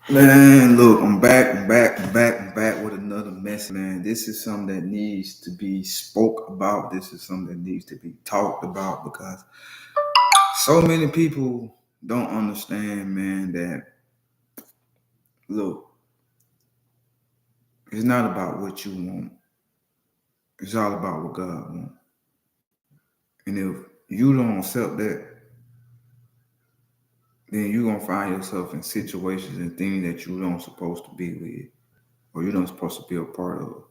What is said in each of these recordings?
Man, look, I'm back with another mess, man. This is something that needs to be spoke about. This is something that needs to be talked about because so many people don't understand, man, that look, it's not about what you want. It's all about what God wants. And if you don't accept that, then you're gonna find yourself in situations and things that you don't supposed to be with or you don't supposed to be a part of.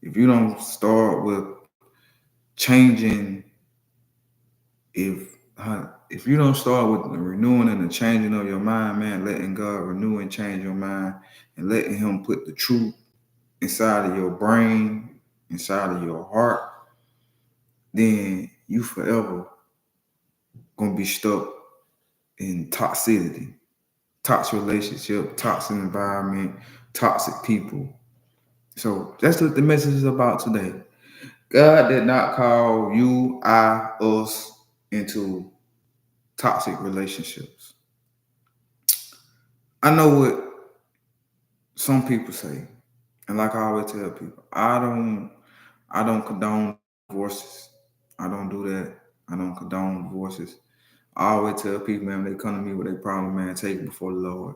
If you don't start with changing if you don't start with the renewing and the changing of your mind, man, letting God renew and change your mind and letting Him put the truth inside of your brain, inside of your heart, then you forever gonna be stuck in toxicity, toxic relationship, toxic environment, toxic people. So that's what the message is about today. God did not call you, us into toxic relationships. I know what some people say, and like I always tell people, I don't condone divorces. I don't do that. I don't condone divorces. I always tell people, man, when they come to me with a problem, man, take it before the Lord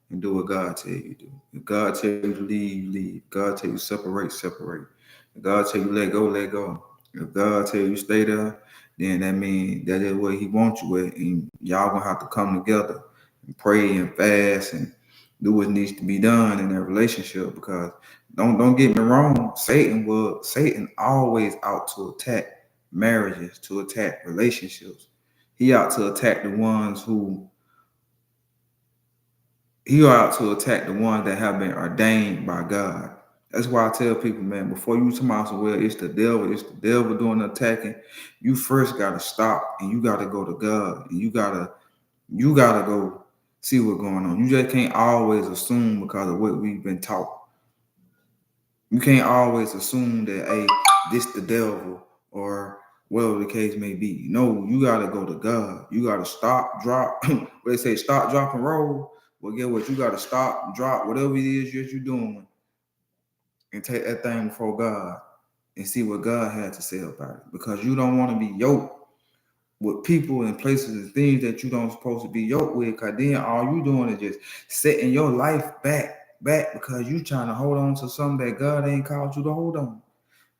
and do what God tell you to do. If God tell you to leave, leave. If God tell you separate, separate. If God tell you let go, let go. If God tell you stay there, then that means that is what He wants you with, and y'all gonna have to come together and pray and fast and do what needs to be done in that relationship. Because don't get me wrong, Satan always out to attack marriages, to attack relationships. He out to attack the ones who he out to attack the ones that have been ordained by God. That's why I tell people, man, before you come out, well, it's the devil doing the attacking. You first gotta stop and you gotta go to God and you gotta go see what's going on. You just can't always assume because of what we've been taught. You can't always assume that, hey, this the devil or whatever the case may be. No, you gotta go to God. You gotta stop, drop. What they say, stop, drop, and roll. Well, get what? You gotta stop, drop, whatever it is that you're doing, and take that thing before God and see what God had to say about it. Because you don't want to be yoked with people and places and things that you don't supposed to be yoked with. Cause then all you doing is just setting your life back because you trying to hold on to something that God ain't called you to hold on.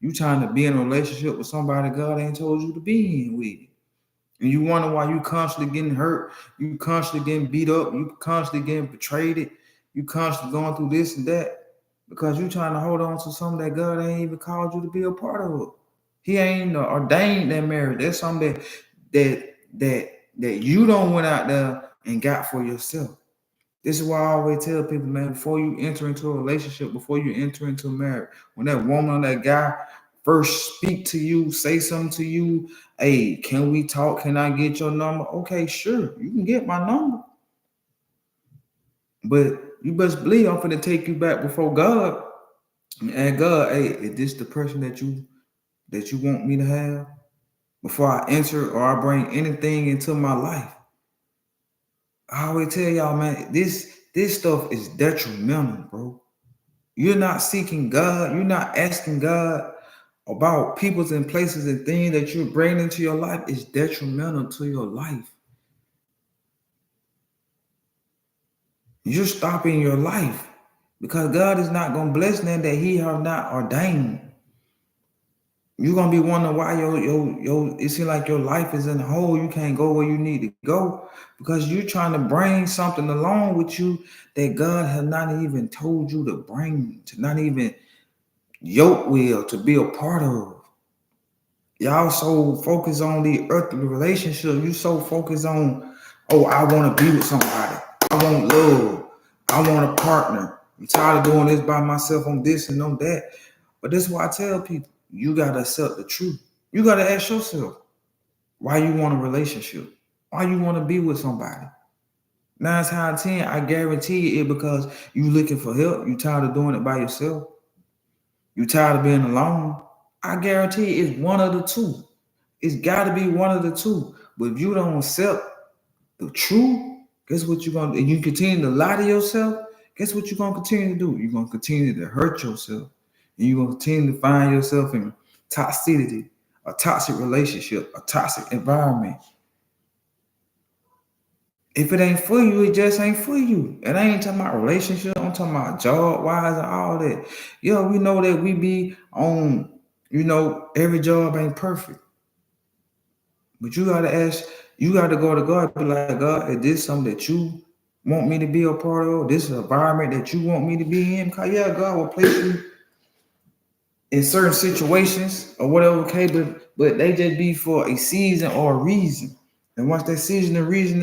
You trying to be in a relationship with somebody God ain't told you to be in with. And you wonder why you constantly getting hurt, you constantly getting beat up, you constantly getting betrayed, you constantly going through this and that because you trying to hold on to something that God ain't even called you to be a part of. He ain't ordained that marriage. That's something that you don't went out there and got for yourself. This is why I always tell people, man, before you enter into a relationship, before you enter into a marriage, when that woman or that guy first speak to you, say something to you, hey, can we talk? Can I get your number? Okay, sure, you can get my number. But you best believe I'm gonna take you back before God and God, hey, is this the person that you want me to have? Before I enter or I bring anything into my life. I always tell y'all, man, this stuff is detrimental, bro. You're not seeking God. You're not asking God about peoples and places and things that you're bringing into your life. Is detrimental to your life. You're stopping your life because God is not going to bless them that He have not ordained. You're gonna be wondering why your it seems like your life is in a hole. You can't go where you need to go because you're trying to bring something along with you that God has not even told you to bring, to not even yoke with, to be a part of. Y'all so focused on the earthly relationship. You so focused on, oh, I want to be with somebody. I want love. I want a partner. I'm tired of doing this by myself on this and on that. But this is why I tell people, you gotta accept the truth. You gotta ask yourself why you want a relationship, why you want to be with somebody. 9 times out of 10, I guarantee it because you looking for help. You tired of doing it by yourself. You tired of being alone. I guarantee it's one of the two. It's got to be one of the two. But if you don't accept the truth, guess what you're gonna do? And you continue to lie to yourself, guess what you're going to continue to do? You're going to continue to hurt yourself. And you're going to continue to find yourself in toxicity, a toxic relationship, a toxic environment. If it ain't for you, it just ain't for you. And I ain't talking about relationship. I'm talking about job wise and all that. Yo, we know that we be on, every job ain't perfect. But you gotta ask, you gotta go to God and be like, God, is this something that you want me to be a part of? This is an environment that you want me to be in? Because yeah, God will place you in certain situations or whatever, okay, but they just be for a season or a reason. And once that season and reason,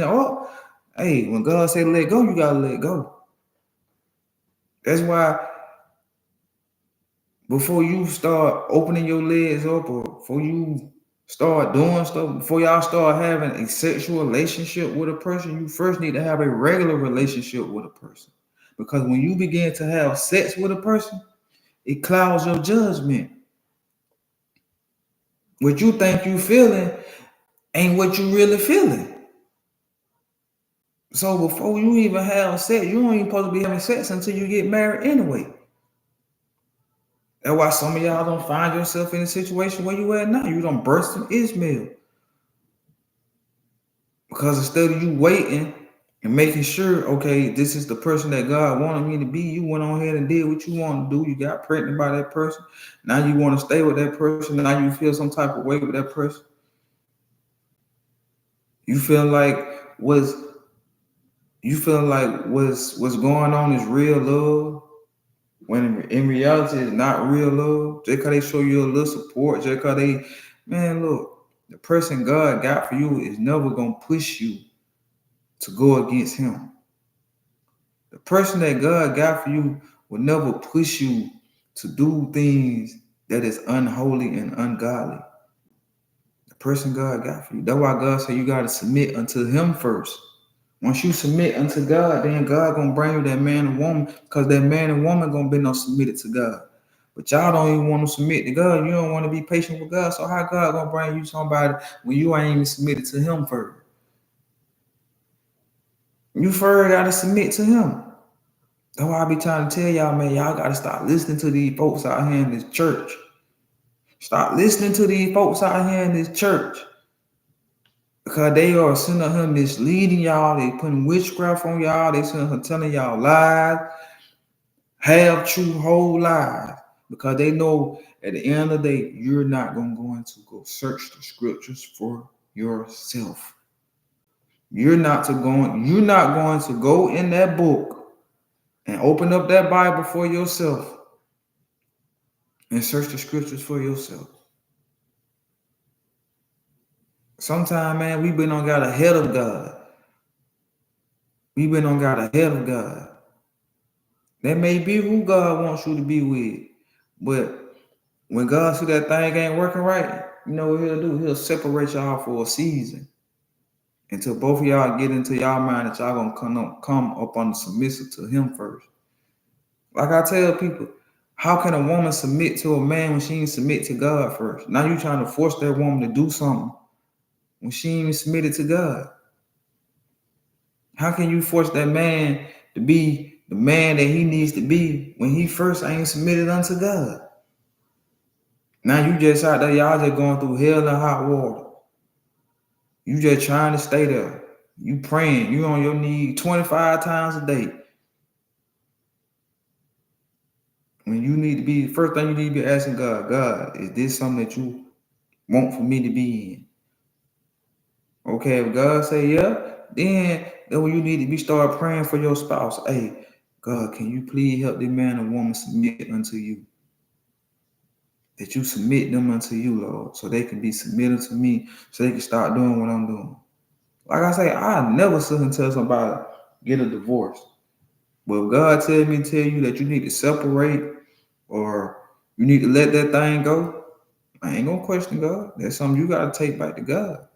hey, when God say let go, you gotta let go. That's why before you start opening your legs up or before you start doing stuff, before y'all start having a sexual relationship with a person, you first need to have a regular relationship with a person. Because when you begin to have sex with a person, it clouds your judgment. What you think you feeling ain't what you really feeling. So before you even have sex, you don't even supposed to be having sex until you get married anyway. That's why some of y'all don't find yourself in a situation where you at now. You don't burst from Ishmael. Because instead of you waiting and making sure, okay, this is the person that God wanted me to be, you went on ahead and did what you want to do. You got pregnant by that person. Now you want to stay with that person. Now you feel some type of way with that person. You feel like what's going on is real love, when in reality it's not real love. Just because they show you a little support, just because look, the person God got for you is never going to push you to go against him. The person that God got for you will never push you to do things that is unholy and ungodly. The person God got for you. That's why God said you got to submit unto him first. Once you submit unto God, then God gonna bring you that man and woman, because that man and woman gonna be no submitted to God. But y'all don't even want to submit to God. You don't want to be patient with God. So how God gonna bring you somebody when you ain't even submitted to him first? You first gotta submit to him. That's why I be trying to tell y'all, man, y'all gotta stop listening to these folks out here in this church. Stop listening to these folks out here in this church. Because they are sitting up here misleading y'all. They putting witchcraft on y'all. They sitting here telling y'all lies, half true, whole lies. Because they know at the end of the day, you're not going to go search the scriptures for yourself. You're not going to go in that book and open up that Bible for yourself and search the scriptures for yourself. Sometimes, man, we've been on got ahead of God. We've been on got ahead of God. That may be who God wants you to be with. But when God see that thing ain't working right, you know what he'll do? He'll separate y'all for a season until both of y'all get into y'all mind that y'all gonna come up on the submissive to him first. Like I tell people, how can a woman submit to a man when she ain't submit to God first? Now you trying to force that woman to do something when she ain't even submitted to God. How can you force that man to be the man that he needs to be when he first ain't submitted unto God? Now you just out there, y'all just going through hell and hot water. You just trying to stay there. You praying, you on your knees 25 times a day. When you need to be, first thing you need to be asking God, God, is this something that you want for me to be in? Okay, if God say yeah, then when you need to be start praying for your spouse. Hey, God, can you please help this man and woman submit unto you? That you submit them unto you, Lord, so they can be submitted to me, so they can start doing what I'm doing. Like I say, I never sit and tell somebody, get a divorce. But if God tell me to tell you that you need to separate or you need to let that thing go, I ain't gonna question God. That's something you gotta take back to God.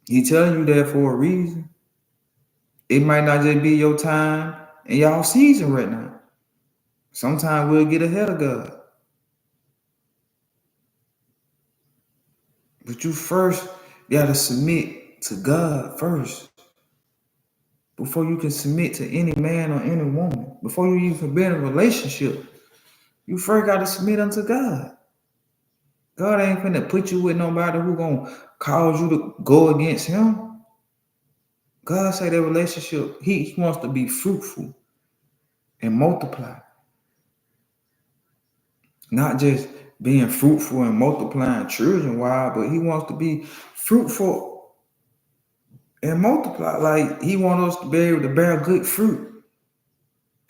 He telling you that for a reason. It might not just be your time and y'all season right now. Sometimes we'll get ahead of God. But you first gotta submit to God first. before you can submit to any man or any woman, before you even be in a relationship, you first got to submit unto God. God ain't finna put you with nobody who gonna cause you to go against him. God say that relationship, he wants to be fruitful and multiply. Not just being fruitful and multiplying children-wise, but he wants to be fruitful and multiply. Like he wants us to be able to bear good fruit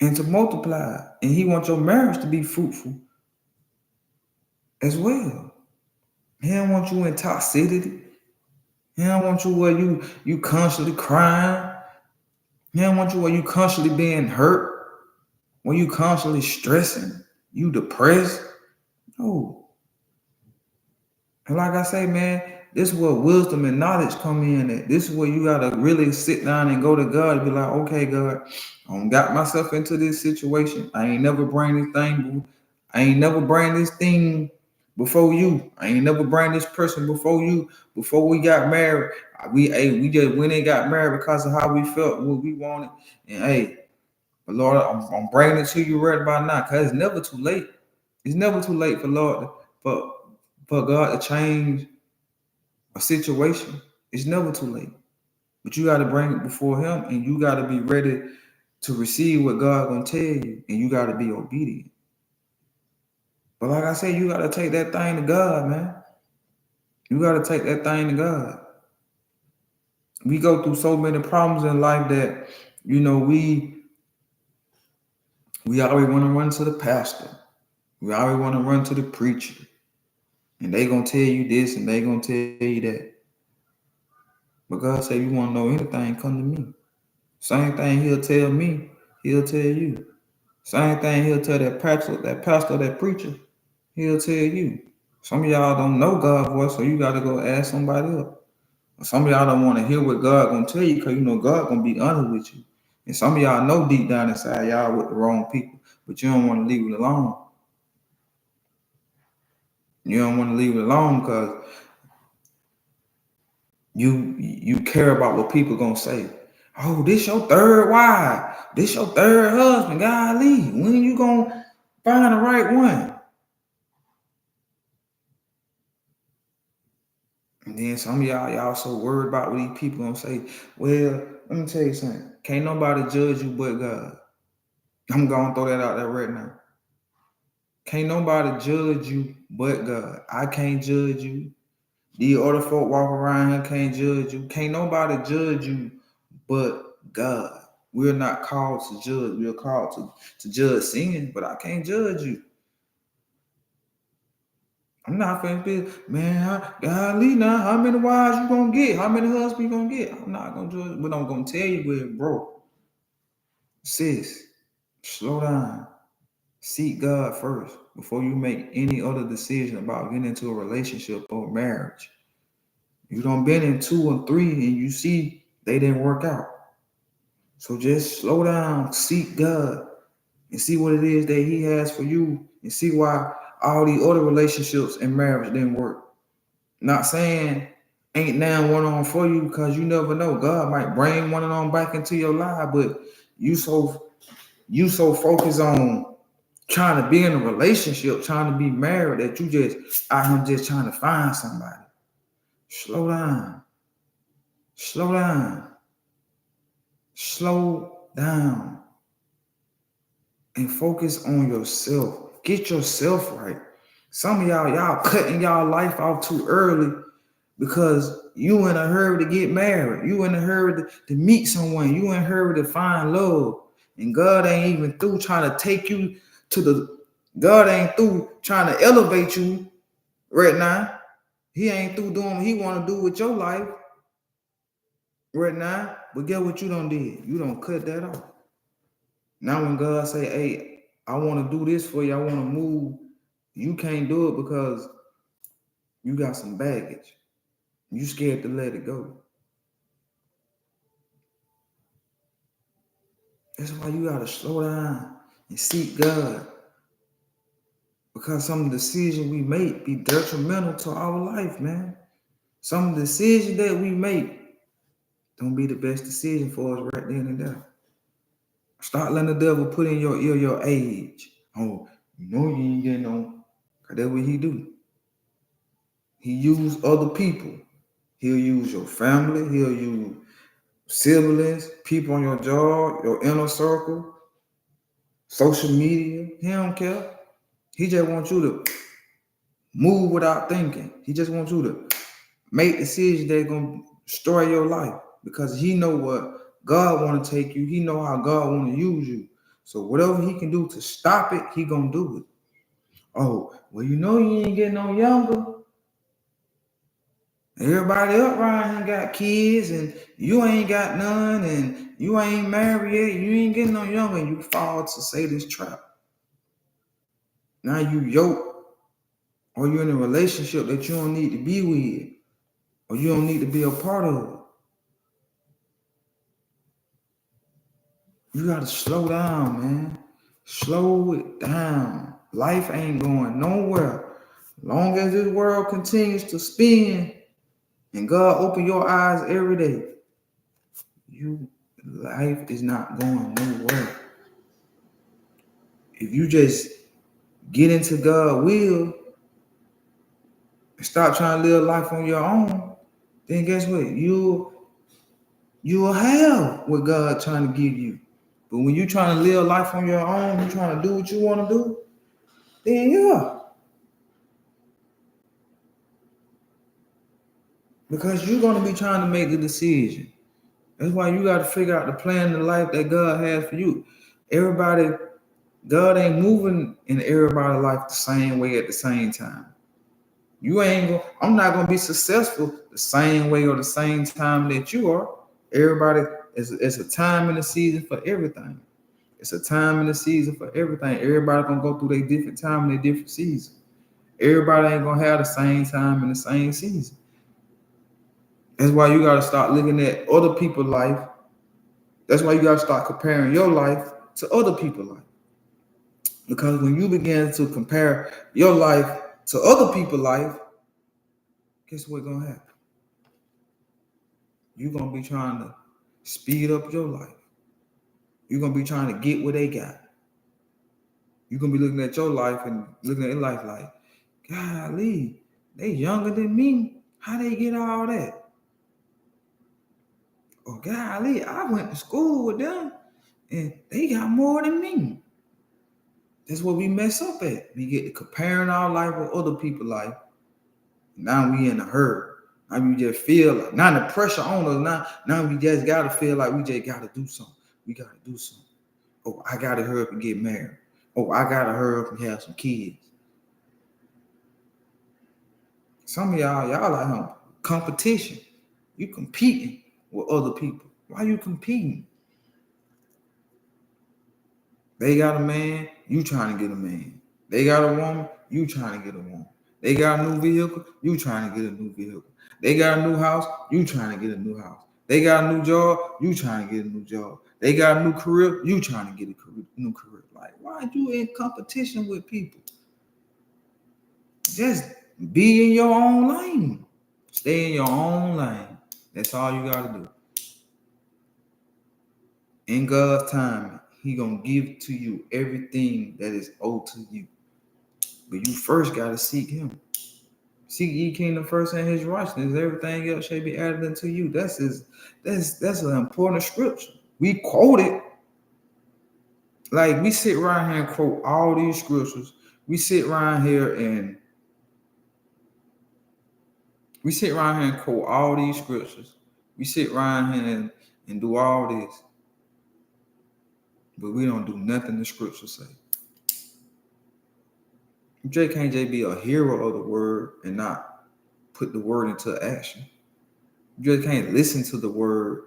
and to multiply. And he wants your marriage to be fruitful as well. He don't want you in toxicity. He don't want you where you constantly crying. He don't want you where you constantly being hurt, where you constantly stressing, you depressed. No. And like I say, man, this is where wisdom and knowledge come in at. This is where you gotta really sit down and go to God and be like, okay, God, I got myself into this situation. I ain't never bring this thing before you. I ain't never bring this person before you. Before we got married, we just went and got married because of how we felt, what we wanted. And hey, but Lord, I'm bringing it to you right about now, because it's never too late. It's never too late for Lord for God to change a situation. It's never too late. But you got to bring it before him, and you got to be ready to receive what God gonna tell you, and you got to be obedient. But like I said, you got to take that thing to God, man. You got to take that thing to God. We go through so many problems in life that, we always want to run to the pastor. We always want to run to the preacher. And they going to tell you this and they going to tell you that. But God said, you want to know anything, come to me. Same thing he'll tell me, he'll tell you. Same thing he'll tell that pastor, that preacher, he'll tell you. Some of y'all don't know God's voice, so you got to go ask somebody else. Some of y'all don't want to hear what God gonna tell you, because you know God gonna be honest with you. And some of y'all know deep down inside y'all with the wrong people, but you don't want to leave it alone. You don't want to leave it alone because you care about what people gonna say. Oh, this your third wife. This your third husband. Golly, when you gonna find the right one? And then some of y'all so worried about what these people gonna say. Well, let me tell you something. Can't nobody judge you but God. I'm gonna throw that out there right now. Can't nobody judge you but God. I can't judge you. The other folk walk around here can't judge you. Can't nobody judge you but God. We're not called to judge. We're called to judge sin, but I can't judge you. I'm not finna be, man, golly now, how many wives you gonna get? How many husbands you gonna get? I'm not gonna judge, but I'm gonna tell you where it broke. Sis, slow down. Seek God first before you make any other decision about getting into a relationship or marriage. You done been in 2 or 3 and you see they didn't work out. So just slow down, seek God, and see what it is that he has for you, and see why all these other relationships and marriage didn't work. Not saying ain't now one on for you, because you never know. God might bring one on back into your life, but you so focused on trying to be in a relationship, trying to be married, that you just out here just trying to find somebody. Slow down. Slow down. Slow down. And focus on yourself. Get yourself right. Some of y'all cutting y'all life off too early because you in a hurry to get married. You in a hurry to meet someone. You in a hurry to find love. And God ain't even through trying to take you God ain't through trying to elevate you right now. He ain't through doing what he want to do with your life right now. But get what you done did. You don't cut that off. Now when God say, hey, I want to do this for you, I want to move, you can't do it because you got some baggage. You scared to let it go. That's why you got to slow down and seek God. Because some of the decisions we make be detrimental to our life, man. Some of the decisions that we make don't be the best decision for us right then and there. Start letting the devil put in your ear your age. Oh, you know you ain't getting on. Cause that's what he do. He use other people. He'll use your family. He'll use siblings, people on your job, your inner circle, social media. He don't care. He just wants you to move without thinking. He just wants you to make decisions that's gonna destroy your life because he know what God want to take you. He know how God want to use you. So whatever he can do to stop it, he gonna do it. Oh, well, you know you ain't getting no younger. Everybody up around here got kids and you ain't got none and you ain't married yet. You ain't getting no younger and you fall to Satan's trap. Now you yoke or you're in a relationship that you don't need to be with or you don't need to be a part of. You got to slow down, man. Slow it down. Life ain't going nowhere. Long as this world continues to spin and God open your eyes every day, life is not going nowhere. If you just get into God's will and stop trying to live life on your own, then guess what? You'll have what God trying to give you. But when you're trying to live life on your own, you're trying to do what you want to do, then yeah. Because you're going to be trying to make the decision. That's why you got to figure out the plan of life that God has for you. God ain't moving in everybody's life the same way at the same time. I'm not going to be successful the same way or the same time that you are. Everybody, it's a time and a season for everything. It's a time and a season for everything. Everybody going to go through their different time and their different season. Everybody ain't going to have the same time and the same season. That's why you got to start looking at other people's life. That's why you got to start comparing your life to other people's life. Because when you begin to compare your life to other people's life, guess what's going to happen? You're going to be trying to speed up your life. You're going to be trying to get what they got. You're going to be looking at your life and looking at their life like, golly, they younger than me. How they get all that? Oh, golly, I went to school with them and they got more than me. That's what we mess up at. We get to comparing our life with other people's life. Now we in a hurry. Now we just feel like, now the pressure on us. Now we just got to feel like we just got to do something. We got to do something. Oh, I got to hurry up and get married. Oh, I got to hurry up and have some kids. Some of y'all like competition. You competing with other people. Why you competing? They got a man, you trying to get a man. They got a woman, you trying to get a woman. They got a new vehicle, you trying to get a new vehicle. They got a new house, you trying to get a new house. They got a new job, you trying to get a new job. They got a new career, you trying to get a new career. Like, why are you in competition with people? Just be in your own lane. Stay in your own lane. That's all you got to do. In God's time, He gonna give to you everything that is owed to you. But you first gotta seek Him. Seek ye kingdom first and His righteousness. Everything else shall be added unto you. That's an important scripture. We quote it. Like we sit around here and quote all these scriptures. We sit around here and quote all these scriptures. We sit around here and do all this. But we don't do nothing the scriptures say. You can't just be a hero of the word and not put the word into action. You just can't listen to the word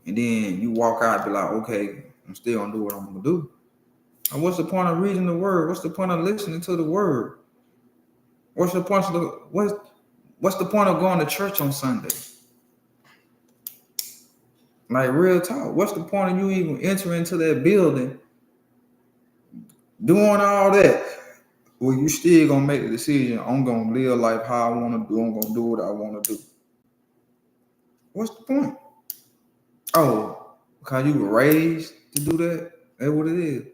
and then you walk out and be like, okay, I'm still gonna do what I'm gonna do. And what's the point of reading the word? What's the point of listening to the word? What's the point of going to church on Sunday? Like real talk. What's the point of you even entering into that building, doing all that? Well, you still gonna make the decision. I'm gonna live life how I want to do. I'm gonna do what I want to do. What's the point? Oh, because you were raised to do that? That's what it is.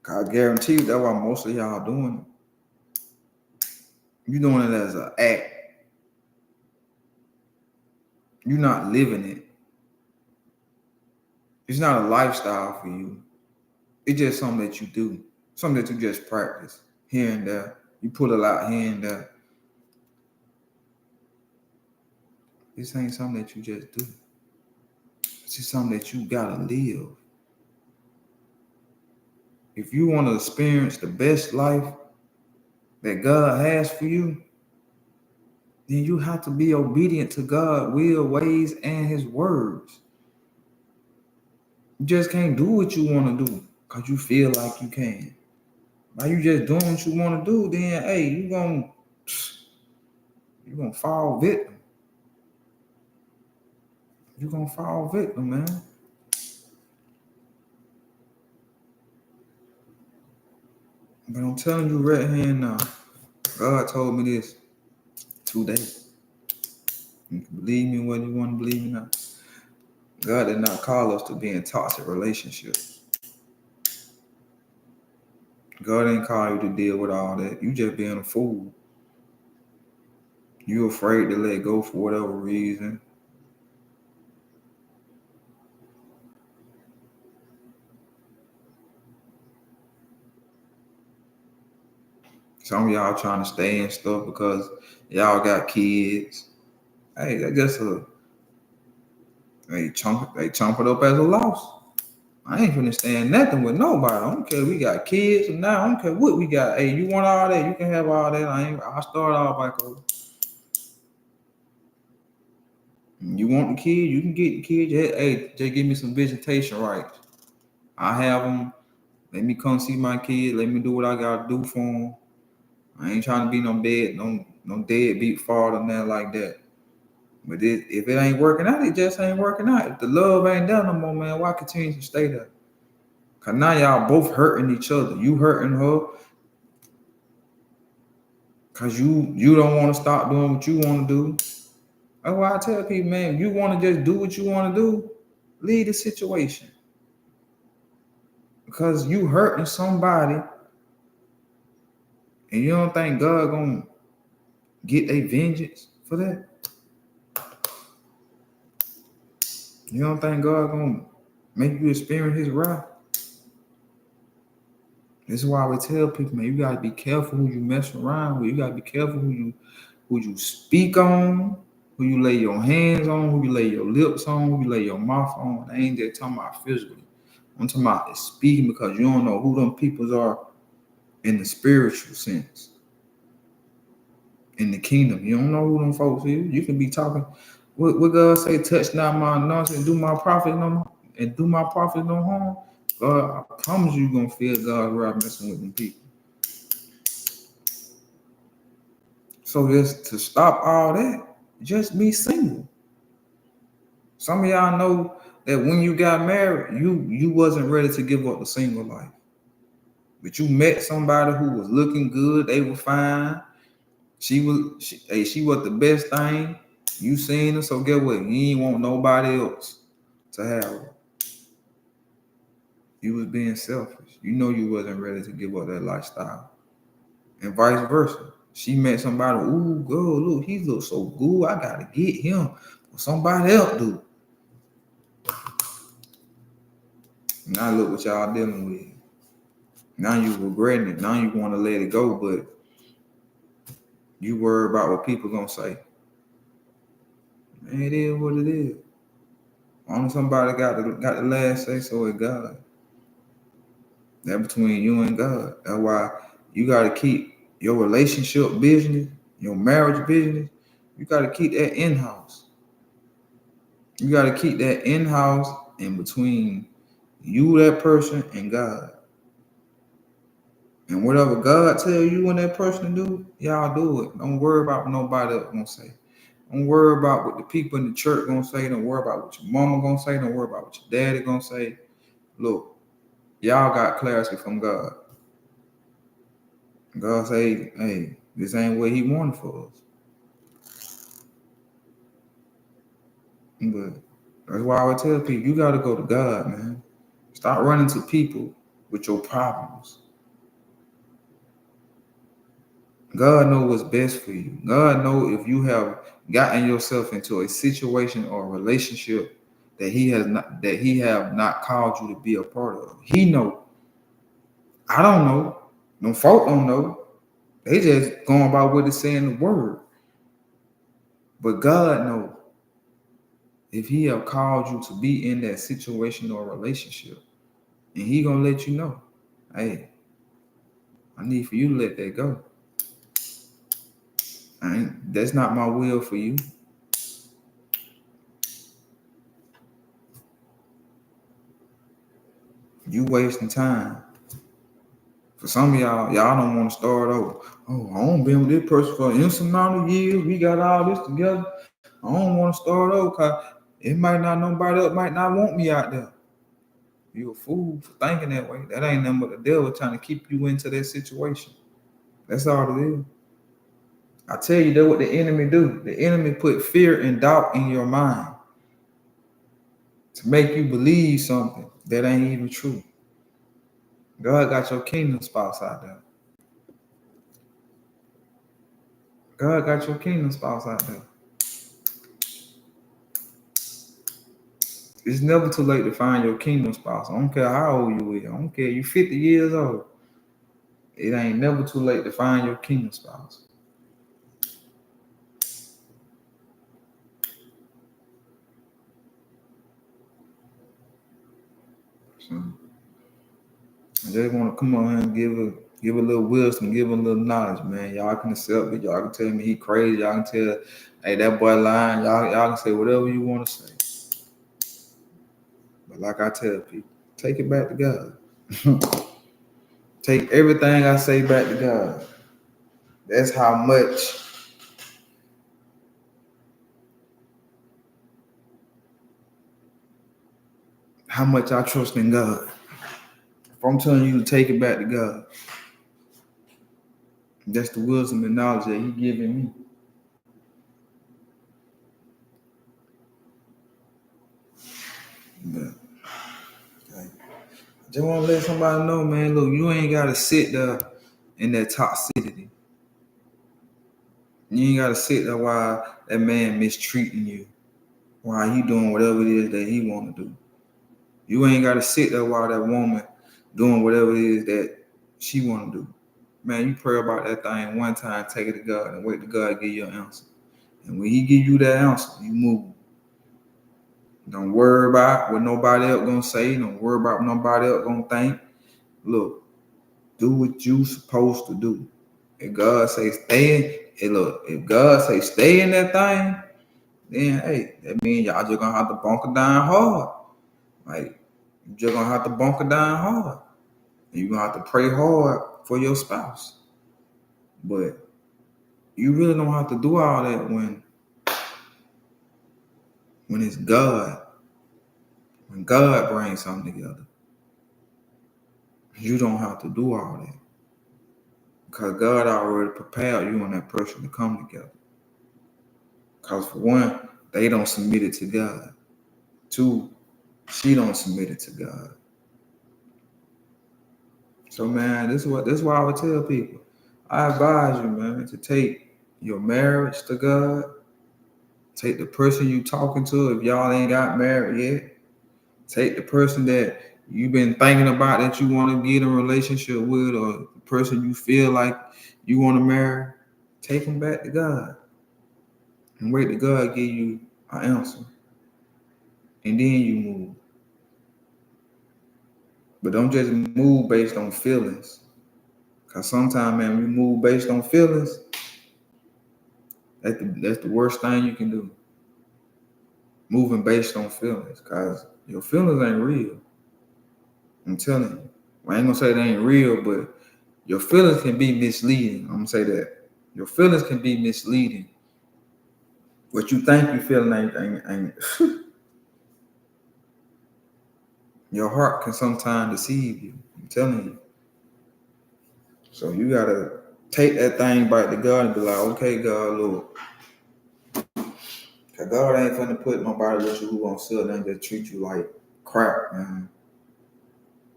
I guarantee you that's why most of y'all doing it. You doing it as an act. You're not living it. It's not a lifestyle for you. It's just something that you do. Something that you just practice here and there. You pull it out here and there. This ain't something that you just do. It's just something that you gotta live. If you want to experience the best life that God has for you, then you have to be obedient to God's will, ways, and his words. You just can't do what you want to do because you feel like you can. By you just doing what you want to do, then hey, you're gonna fall victim. You're gonna fall victim, man. But I'm telling you right here now, God told me this today. You can believe me whether you want to believe me not. God did not call us to be in toxic relationships. God didn't call you to deal with all that. You just being a fool. You afraid to let go for whatever reason. Some of y'all trying to stay in stuff because y'all got kids. Hey, that's just they chump it up as a loss. I ain't finna stand nothing with nobody. I don't care if we got kids or not. I don't care what we got. Hey, you want all that? You can have all that. I'll start all back over. You want the kid? You can get the kid. Hey, just give me some visitation rights. I have them. Let me come see my kid. Let me do what I gotta do for them. I ain't trying to be no deadbeat father, nothing like that. But if it ain't working out, it just ain't working out. If the love ain't there no more, man, why continue to stay there? Cause now y'all both hurting each other. You hurting her cause you don't want to stop doing what you want to do. That's why I tell people, man, if you want to just do what you want to do, leave the situation. Because you hurting somebody and you don't think God gonna get a vengeance for that? You don't think God gonna make you experience his wrath? This is why we tell people, man, you gotta be careful who you mess around with. You gotta be careful who you speak on, who you lay your hands on, who you lay your lips on, who you lay your mouth on. I ain't just talking about physically. I'm talking about speaking, because you don't know who them peoples are in the spiritual sense. In the kingdom, you don't know who them folks is. You can be talking. What God say? Touch not my anointing and do my prophet no harm. God, I promise you, gonna feel God's wrath messing with them people. So just to stop all that, just be single. Some of y'all know that when you got married, you wasn't ready to give up the single life. But you met somebody who was looking good, they were fine. She was the best thing. You seen her, so get what? You ain't want nobody else to have her. You was being selfish. You know you wasn't ready to give up that lifestyle. And vice versa. She met somebody, ooh, girl, look, he looks so good. I gotta get him. Somebody else do. Now look what y'all dealing with. Now you regretting it. Now you want to let it go, but you worry about what people gonna say. Man, it is what it is. Only somebody got the last say so is God. That between you and God. That's why you gotta keep your relationship business, your marriage business. You gotta keep that in-house. You gotta keep that in-house and between you, that person, and God. And whatever God tell you and that person to do, y'all do it. Don't worry about what nobody else gonna say. Don't worry about what the people in the church gonna say. Don't worry about what your mama gonna say. Don't worry about what your daddy gonna say. Look, y'all got clarity from God. God say, hey, this ain't what he wanted for us. But That's why I would tell people, you got to go to God, man. Stop running to people with your problems. God knows what's best for you. God knows if you have gotten yourself into a situation or a relationship that He have not called you to be a part of. He know. I don't know. No folk don't know. They just going by what it's saying in the word. But God knows if He have called you to be in that situation or relationship, and He gonna let you know, hey, I need for you to let that go. That's not my will for you. You wasting time. For some of y'all don't want to start over. Oh, I don't been with this person for an instant amount of years. We got all this together. I don't want to start over because it might not, nobody else might not want me out there. You a fool for thinking that way. That ain't nothing but the devil trying to keep you into that situation. That's all it is. I tell you, that's what the enemy do. The enemy put fear and doubt in your mind to make you believe something that ain't even true. God got your kingdom spouse out there. God got your kingdom spouse out there. It's never too late to find your kingdom spouse. I don't care how old you is. I don't care you 50 years old. It ain't never too late to find your kingdom spouse. So I just want to come on here and give a little wisdom, give a little knowledge, man. Y'all can accept it. Y'all can tell me he crazy. Y'all can tell, hey, that boy lying. Y'all can say whatever you want to say. But like I tell people, take it back to God. Take everything I say back to God. That's how much I trust in God. If I'm telling you to take it back to God, that's the wisdom and knowledge that He giving me. But okay. I just want to let somebody know, man, look, you ain't got to sit there in that toxicity. You ain't got to sit there while that man mistreating you, while he doing whatever it is that he want to do. You ain't got to sit there while that woman doing whatever it is that she want to do. Man, you pray about that thing one time, take it to God, and wait to God give you an answer. And when He give you that answer, you move. Don't worry about what nobody else gonna say. Don't worry about what nobody else gonna think. Look, do what you supposed to do. If God say stay in, if God say stay in that thing, then hey, that means y'all just gonna have to bunker down hard. Like, you just gonna have to bunker down hard. And you're gonna have to pray hard for your spouse. But you really don't have to do all that when it's God. When God brings something together. You don't have to do all that. Because God already prepared you and that person to come together. Because for one, they don't submit it to God. Two, she don't submit it to God. So man, this is why I would tell people. I advise you, man, to take your marriage to God. Take the person you talking to if y'all ain't got married yet. Take the person that you've been thinking about that you want to get in a relationship with, or the person you feel like you want to marry. Take them back to God. And wait till God give you an answer. And then you move. But don't just move based on feelings. Because sometimes, man, when you move based on feelings, that's the worst thing you can do. Moving based on feelings. Because your feelings ain't real. I'm telling you. I ain't going to say they ain't real, but your feelings can be misleading. I'm going to say that. Your feelings can be misleading. What you think you feeling ain't your heart can sometimes deceive you. I'm telling you. So you gotta take that thing back to God and be like, okay, God, Lord. God ain't finna put nobody with you who gonna sit there and just treat you like crap, man.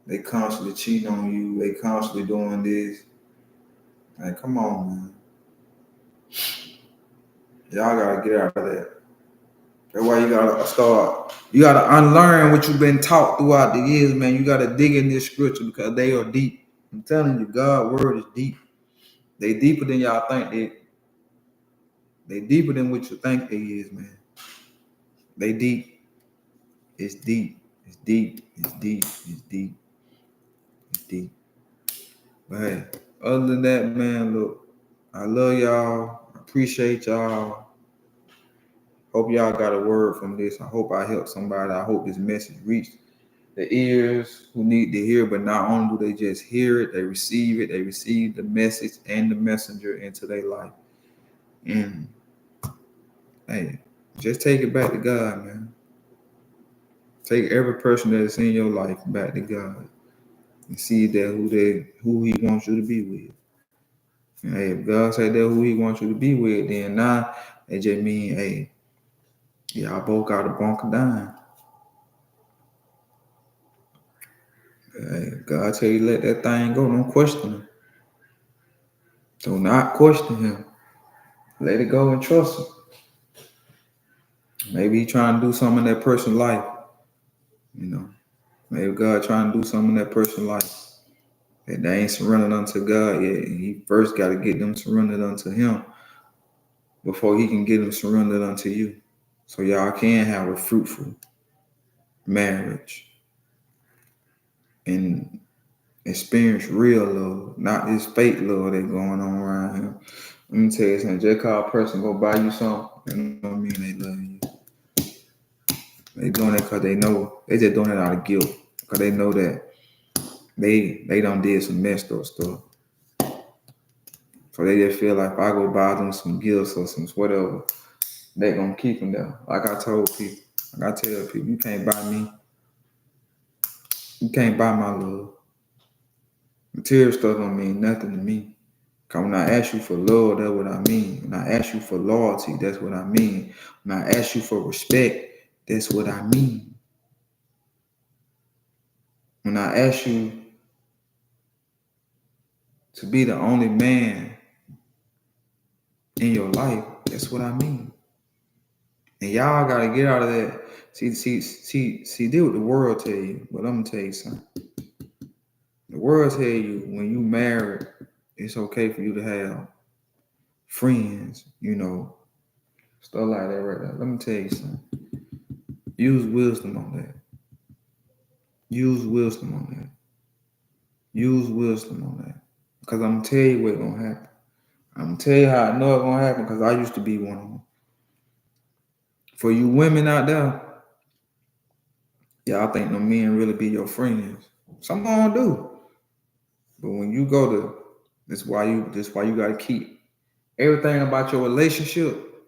They constantly cheating on you. They constantly doing this. Like, come on, man. Y'all gotta get out of that. That's why you gotta start. You gotta unlearn what you've been taught throughout the years, man. You gotta dig in this scripture because they are deep. I'm telling you, God's word is deep. They deeper than y'all think they deeper than what you think they is, man. They deep. It's deep. It's deep. It's deep. It's deep. It's deep. But hey, other than that, man, look, I love y'all. I appreciate y'all. Hope y'all got a word from this. I hope I helped somebody. I hope this message reached the ears who need to hear, but not only do they just hear it, they receive it. They receive the message and the messenger into their life. And hey, just take it back to God, man. Take every person that is in your life back to God and see that who He wants you to be with. And hey, if God said that who He wants you to be with, then now it just mean, hey, y'all both got to bunker down. Hey, God tell you let that thing go. Don't question Him. Do not question Him. Let it go and trust Him. Maybe He trying to do something in that person's life. You know, maybe God trying to do something in that person's life. And they ain't surrendered unto God yet. And He first got to get them surrendered unto Him before He can get them surrendered unto you. So y'all can have a fruitful marriage and experience real love, not this fake love that's going on around here. Let me tell you something. Just call a person go buy you something, that don't mean they love you. They doing it because they know. They just doing it out of guilt because they know that they done did some messed up stuff. So they just feel like if I go buy them some gifts or some whatever, they gonna keep them there. Like I told people, like I tell people, you can't buy me. You can't buy my love. Material stuff don't mean nothing to me. Cause when I ask you for love, that's what I mean. When I ask you for loyalty, that's what I mean. When I ask you for respect, that's what I mean. When I ask you to be the only man in your life, that's what I mean. And y'all gotta get out of that. See, do what the world tell you. But I'm gonna tell you something. The world tell you when you married, it's okay for you to have friends, you know, stuff like that right there. Let me tell you something. Use wisdom on that. Use wisdom on that. Use wisdom on that. Because I'm gonna tell you what's gonna happen. I'm gonna tell you how I know it's gonna happen because I used to be one of them. For you women out there, y'all think no men really be your friends. Some of them do. But when you go to, that's why you gotta keep everything about your relationship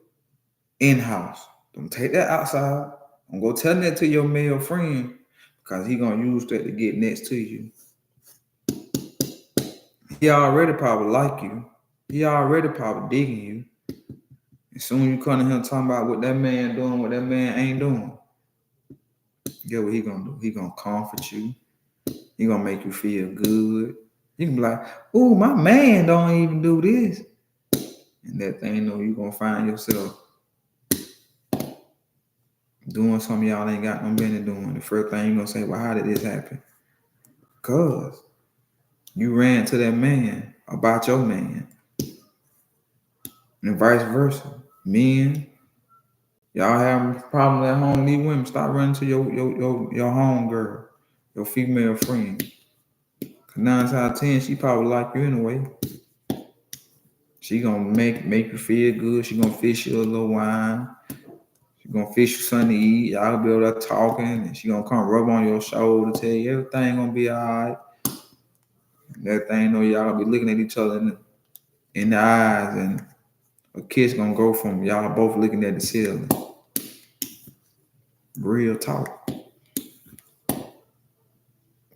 in-house. Don't take that outside. Don't go telling that to your male friend because he gonna use that to get next to you. He already probably like you. He already probably digging you. As soon as you come to him talking about what that man doing, what that man ain't doing, get what he gonna do? He gonna comfort you. He gonna make you feel good. You can be like, "Oh, my man don't even do this," and that thing, you gonna find yourself doing something y'all ain't got no business doing. The first thing you gonna say, "Well, how did this happen?" Cause you ran to that man about your man, and vice versa. Men, y'all having problems at home. These women, stop running to your home girl, your female friend. 9 out of 10, she probably like you anyway. She gonna make you feel good. She gonna fish you a little wine. She gonna fish you something to eat. Y'all be over there talking, and she gonna come rub on your shoulder, tell you everything gonna be all right. And that thing, y'all gonna be looking at each other in the eyes, and a kiss gonna go from y'all both looking at the ceiling. Real talk.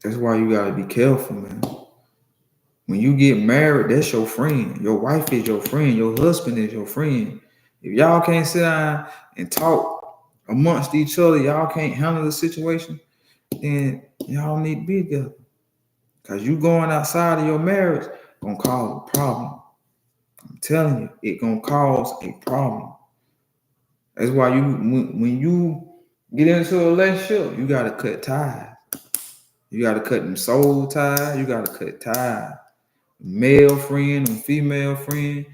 That's why you gotta be careful, man. When you get married, that's your friend. Your wife is your friend. Your husband is your friend. If y'all can't sit down and talk amongst each other, y'all can't handle the situation, then y'all don't need to be together. Because you going outside of your marriage gonna cause a problem. I'm telling you, it gonna cause a problem. That's why when you get into a relationship, you gotta cut ties. You gotta cut them soul ties. You gotta cut ties. Male friend and female friend.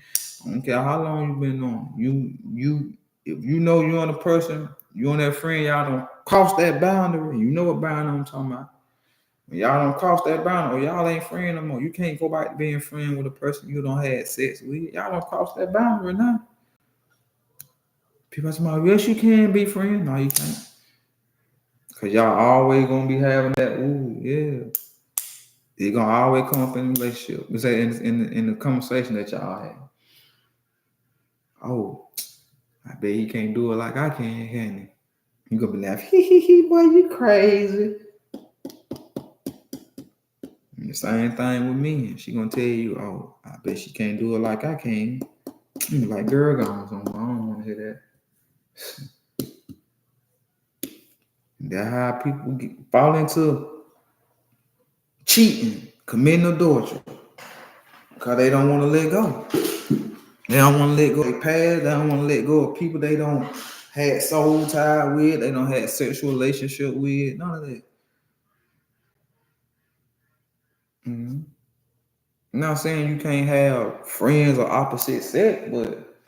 I don't care how long you been on. If you know you're on a person, you on that friend, y'all don't cross that boundary. You know what boundary I'm talking about. When y'all don't cross that boundary, or y'all ain't friend no more. You can't go back to being friend with a person you don't have sex with. Y'all don't cross that boundary now. People say, yes, you can be friends. No, you can't. Cause y'all always gonna be having that, ooh, yeah. It gonna always come up in the relationship. We say in the conversation that y'all have. Oh, I bet he can't do it like I can he? You gonna be laughing, hee, boy, you crazy. And the same thing with me. She gonna tell you, oh, I bet she can't do it like I can. You like, girl, gone somewhere. I don't want to hear that. That's how people fall into cheating, committing adultery, because they don't want to let go. They don't want to let go of their past. They don't want to let go of people they don't had soul tie with. They don't have sexual relationship with. None of that. Mm-hmm. I'm not saying you can't have friends of opposite sex, but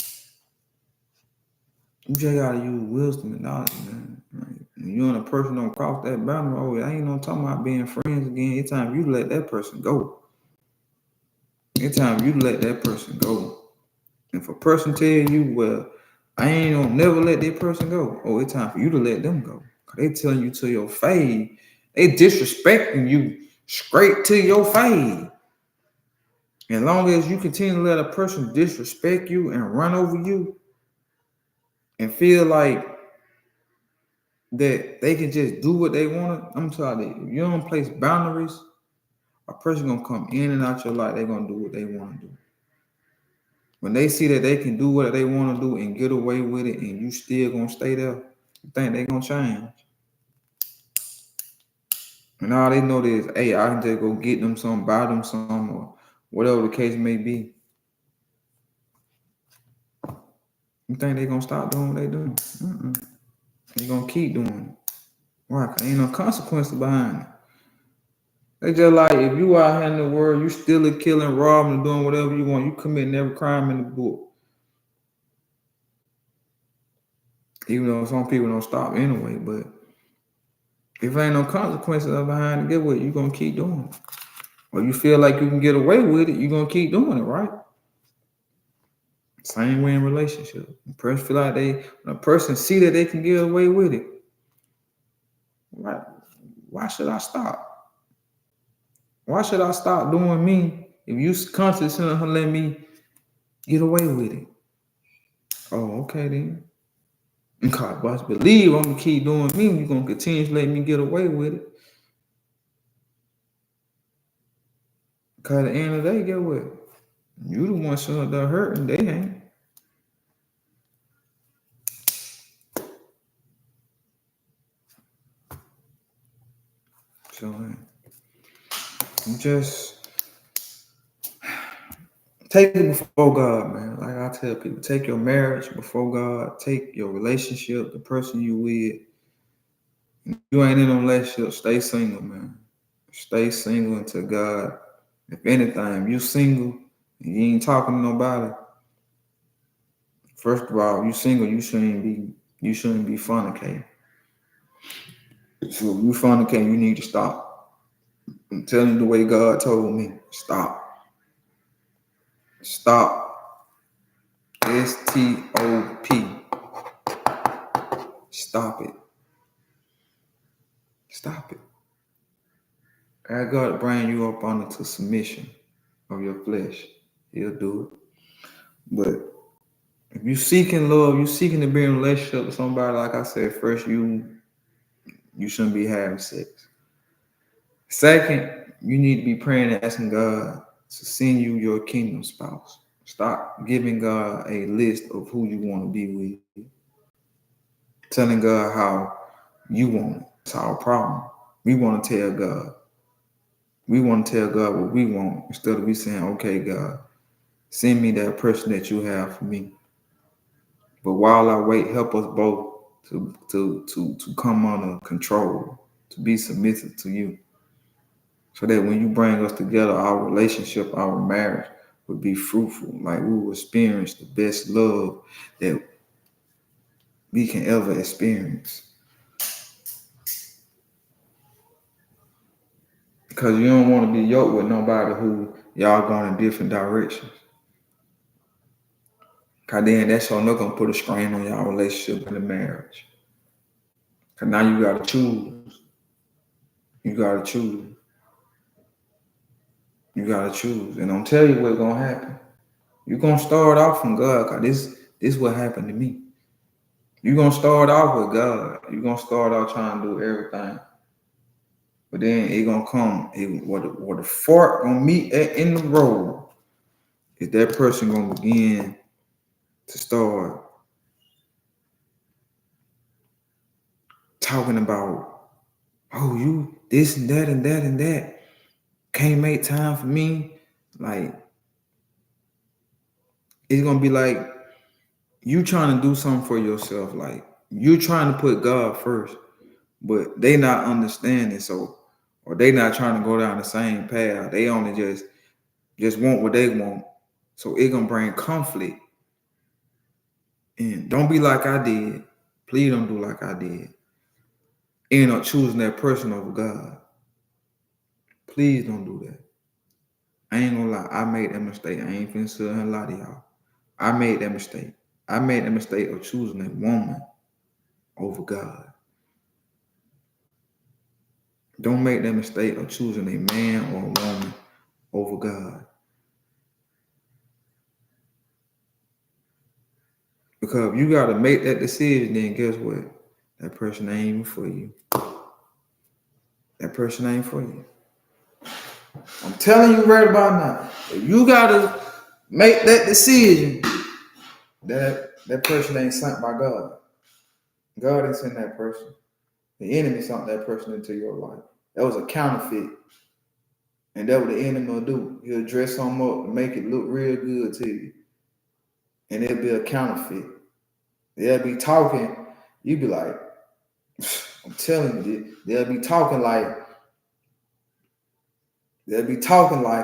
you just gotta use wisdom and knowledge, man. Like, you and a person don't cross that boundary. Oh, I ain't no talking about being friends again. It's time you let that person go. It's time you let that person go. If a person tell you, well, I ain't gonna never let that person go. Oh, it's time for you to let them go. They telling you to your face. They disrespecting you straight to your face. As long as you continue to let a person disrespect you and run over you and feel like that they can just do what they want, I'm telling you, if you don't place boundaries, a person gonna come in and out your life, they're gonna do what they want to do. When they see that they can do what they want to do and get away with it and you still gonna stay there, you think they gonna change. And all they know is, hey, I can just go get them some, buy them some, or whatever the case may be. You think they gonna stop doing what they doing? They gonna keep doing it. Why? Cause ain't no consequences behind it. They just like, if you out here in the world, you stealing, killing, robbing, and doing whatever you want, you committing every crime in the book. Even though some people don't stop anyway, but if ain't no consequences behind it, get what? You gonna keep doing it. Or you feel like you can get away with it, you gonna keep doing it, right? Same way in relationship. The person feel like when a person see that they can get away with it, why should I stop? Why should I stop doing me if you constantly let me get away with it? Oh, okay then. God, but believe I'm gonna keep doing me. You're gonna continue to let me get away with it. Cause at the end of the day, get what? You the one showing that hurt and they ain't. So you just take it before God, man. Like I tell people, take your marriage before God. Take your relationship, the person you with. If you ain't in a relationship, stay single, man. Stay single until God. If anything, if you single and you ain't talking to nobody, first of all, you single, you shouldn't be fornicating. So if you fornicating, you need to stop. I'm telling you the way God told me. Stop. Stop. S-T-O-P. Stop it. Stop it. Ask God to bring you up onto submission of your flesh. He'll do it. But if you seeking love, you seeking to be in a relationship with somebody, like I said, first you shouldn't be having sex. Second, you need to be praying and asking God to send you your kingdom spouse. Stop giving God a list of who you want to be with. Telling God how you want it. It's our problem. We want to tell God. We want to tell God what we want instead of we saying, okay, God, send me that person that you have for me. But while I wait, help us both to come under control, to be submissive to you. So that when you bring us together, our relationship, our marriage would be fruitful. Like we will experience the best love that we can ever experience. Because you don't want to be yoked with nobody who y'all going in different directions. Because then that's not going to put a strain on y'all relationship in the marriage. Because now you got to choose. You got to choose. You got to choose. And I'm telling you what's going to happen. You're going to start off from God, because this is what happened to me. You're going to start off with God. You're going to start out trying to do everything. But then it's going to come, where the fork going to meet in the road, is that person going to begin to start talking about, oh, you this and that and that and that. Can't make time for me. Like, it's going to be like you trying to do something for yourself. Like, you trying to put God first, but they not understanding. So, or they not trying to go down the same path. They only just want what they want. So it's going to bring conflict. And don't be like I did. Please don't do like I did. End up choosing that person over God. Please don't do that. I ain't gonna lie. I made that mistake. I ain't finna sit here and lie to y'all. I made that mistake. I made the mistake of choosing a woman over God. Don't make that mistake of choosing a man or a woman over God. Because if you got to make that decision, then guess what? That person ain't even for you. That person ain't for you. I'm telling you right about now. If you got to make that decision, that person ain't sent by God. God didn't send that person. The enemy sent that person into your life. That was a counterfeit. And that's what the enemy will do. He'll dress something up and make it look real good to you. And it'll be a counterfeit. They'll be talking. You be like, I'm telling you, they'll be talking like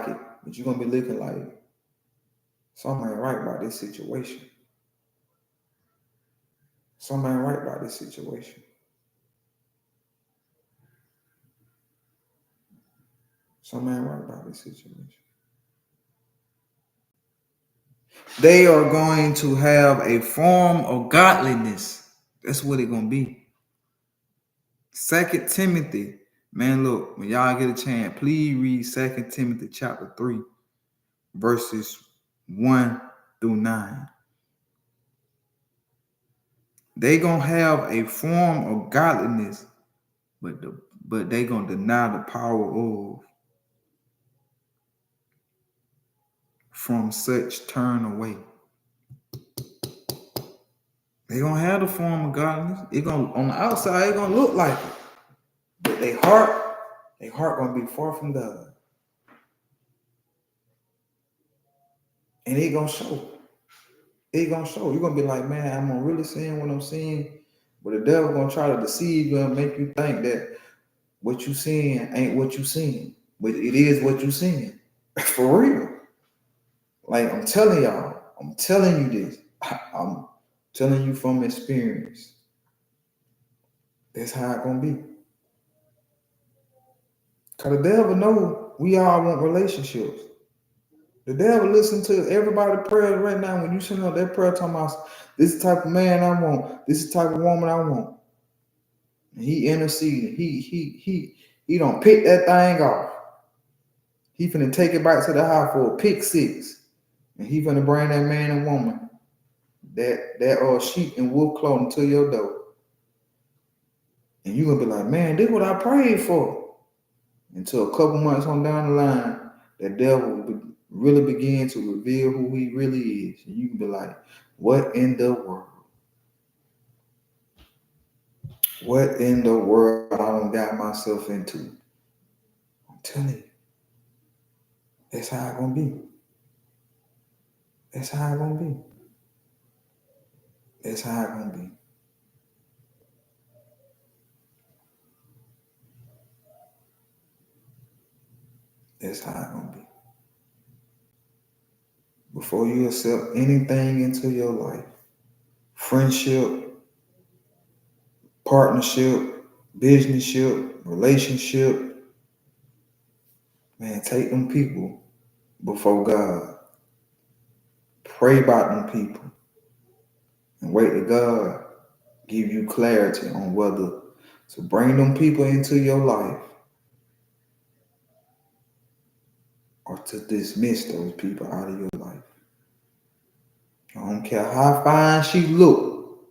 it, but you're going to be looking like something ain't right about this situation. Something ain't right about this situation. Something ain't right about this situation. They are going to have a form of godliness. That's what it's going to be. 2 Timothy. Man, look, when y'all get a chance, please read 2 Timothy chapter 3, verses 1 through 9. They going to have a form of godliness, but they going to deny the power of. From such turn away. They gonna have the form of godliness. It gonna on the outside, it gonna look like it, but their heart gonna be far from God, and it gonna show. It gonna show. You're gonna be like, man, I'm gonna really seeing what I'm seeing, but the devil gonna try to deceive you and make you think that what you seeing ain't what you seeing, but it is what you seeing. For real. Like I'm telling y'all, I'm telling you this. I'm telling you from experience. That's how it's gonna be. Cause the devil know we all want relationships. The devil listen to everybody's prayers right now. When you send out that prayer talking about this is the type of man I want, this is the type of woman I want. And he interceding. He don't pick that thing off. He finna take it back to the house for a pick six. And he finna bring that man and woman, that sheep and wolf clothing to your door. And you're gonna be like, man, this is what I prayed for. Until a couple months on down the line, the devil really begin to reveal who he really is. And you can be like, what in the world? What in the world I done got myself into? I'm telling you, that's how it's gonna be. That's how it's gonna be. That's how it's gonna be. That's how it's gonna be. Before you accept anything into your life, friendship, partnership, businessship, relationship, man, take them people before God. Pray about them people and wait to God give you clarity on whether to bring them people into your life or to dismiss those people out of your life. I don't care how fine she look.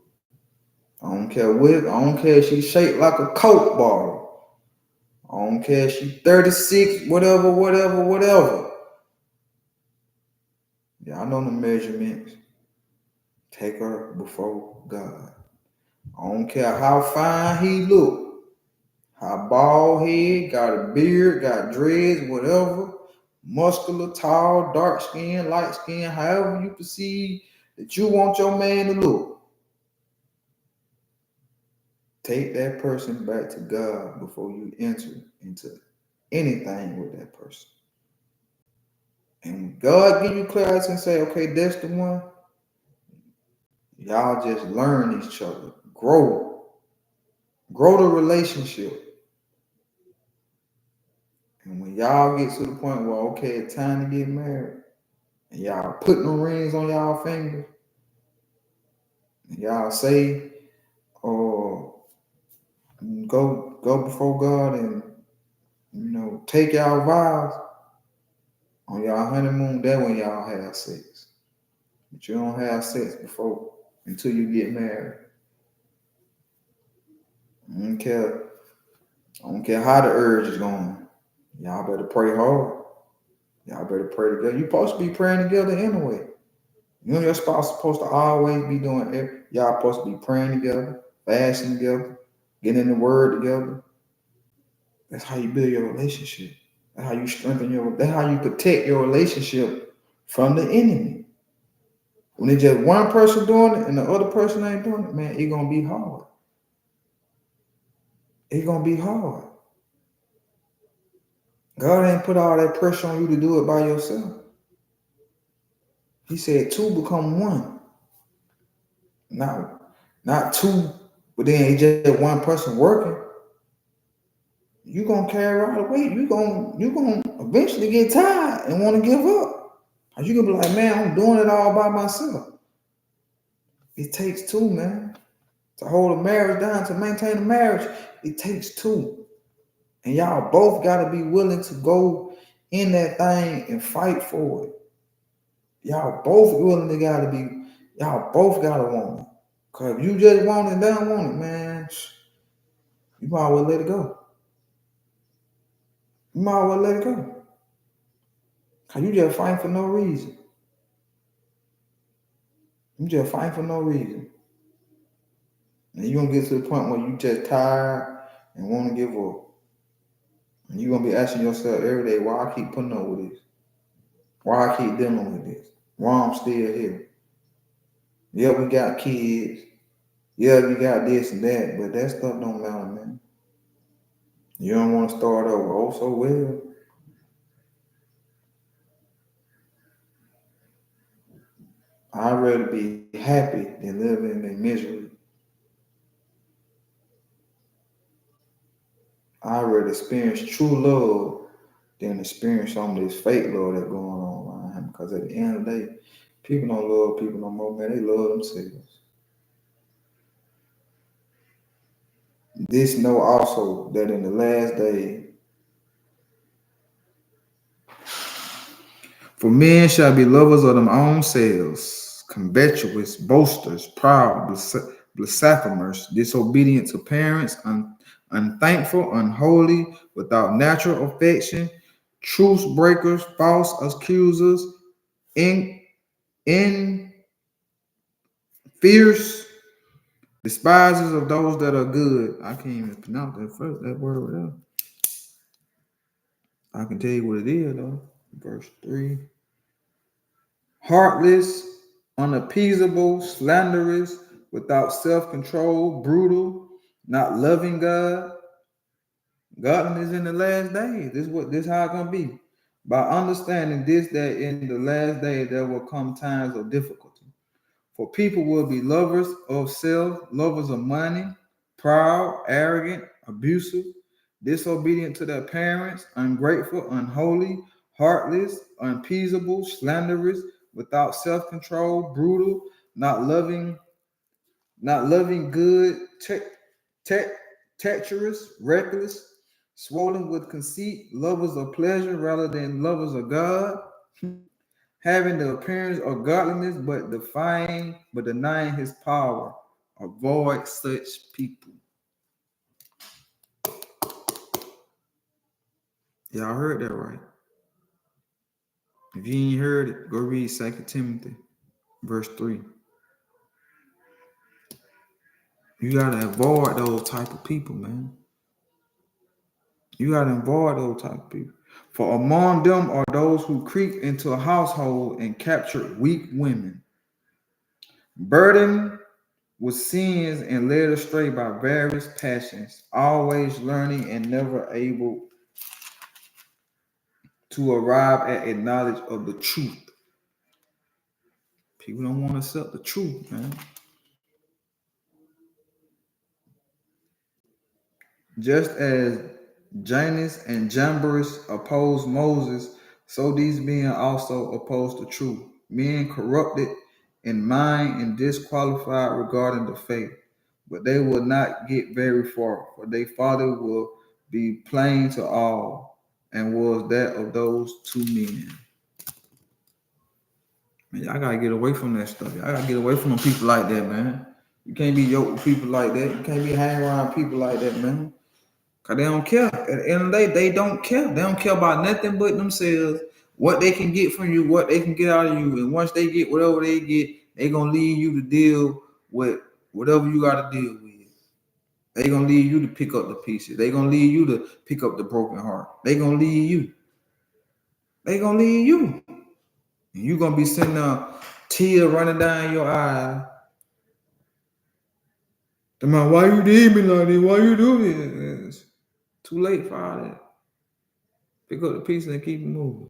I don't care what. I don't care if she shaped like a Coke bottle. I don't care if she 36, whatever. Yeah, I know the measurements. Take her before God. I don't care how fine he look, how bald head, got a beard, got dreads, whatever, muscular, tall, dark skin, light skin, however you perceive that you want your man to look. Take that person back to God before you enter into anything with that person. And God give you clarity and say, okay, that's the one. Y'all just learn each other, grow the relationship. And when y'all get to the point where, okay, it's time to get married, and y'all putting the rings on y'all fingers, and y'all say, or go before God and take y'all vows on y'all honeymoon, that when y'all have sex. But you don't have sex before until you get married. I don't care how the urge is going. Y'all better pray hard. Y'all better pray together. You're supposed to be praying together anyway. You and your spouse are supposed to always be doing it. Y'all supposed to be praying together, fasting together, getting in the word together. That's how you build your relationship. That's how you strengthen that's how you protect your relationship from the enemy. When it's just one person doing it and the other person ain't doing it, man, it's gonna be hard. It's gonna be hard. God ain't put all that pressure on you to do it by yourself. He said two become one. Not two, but then it's just one person working. You're gonna carry all the weight. You're gonna eventually get tired and want to give up. You're gonna be like, man, I'm doing it all by myself. It takes two, man. To hold a marriage down, to maintain a marriage, it takes two. And y'all both gotta be willing to go in that thing and fight for it. Y'all both gotta want it. Cause if you just want it and don't want it, man, you might as well let it go. You might as well let it go. Cause you just fighting for no reason. You just fighting for no reason. And you're gonna get to the point where you just tired and want to give up. And you're gonna be asking yourself every day, why I keep putting up with this? Why I keep dealing with this? Why I'm still here? Yeah, we got kids. Yeah, we got this and that, but that stuff don't matter, man. You don't want to start over. Oh, so well. I'd rather be happy than living in misery. I'd rather experience true love than experience some of this fake love that's going on around him. Because at the end of the day, people don't love people no more, man. They love themselves. This know also that in the last day, for men shall be lovers of them own selves, covetous, boasters, proud, blasphemers, disobedient to parents, unthankful, unholy, without natural affection, truce breakers, false accusers, in fierce despisers of those that are good. I can't even pronounce that word right there. I can tell you what it is though. Verse 3. Heartless, unappeasable, slanderous, without self-control, brutal, not loving God. Godliness in the last days. This how it's gonna be. By understanding this, that in the last days there will come times of difficulty. For people will be lovers of self, lovers of money, proud, arrogant, abusive, disobedient to their parents, ungrateful, unholy, heartless, unappeasable, slanderous, without self-control, brutal, not loving good, treacherous, reckless, swollen with conceit, lovers of pleasure rather than lovers of God, having the appearance of godliness, but denying his power. Avoid such people. Y'all heard that right. If you ain't heard it, go read 2 Timothy, verse 3. You gotta avoid those type of people, man. You gotta avoid those type of people. For among them are those who creep into a household and capture weak women, burdened with sins and led astray by various passions, always learning and never able to arrive at a knowledge of the truth. People don't want to accept the truth, man. Just as Janus and Jambres opposed Moses, so these men also opposed the truth. Men corrupted in mind and disqualified regarding the faith. But they will not get very far, for their father will be plain to all, and was that of those two men. Man, I gotta get away from that stuff. I gotta get away from people like that, man. You can't be yoked with people like that. You can't be hanging around people like that, man. Cause they don't care. At the end of the day, they don't care. They don't care about nothing but themselves, what they can get from you, what they can get out of you. And once they get whatever they get, they gonna leave you to deal with whatever you gotta deal with. They gonna leave you to pick up the pieces. They gonna leave you to pick up the broken heart. They gonna leave you. They gonna leave you. And you gonna be sitting there, tear running down your eye. Why you did me like this? Why you do this? It's too late for all that. Pick up the pieces and keep it moving.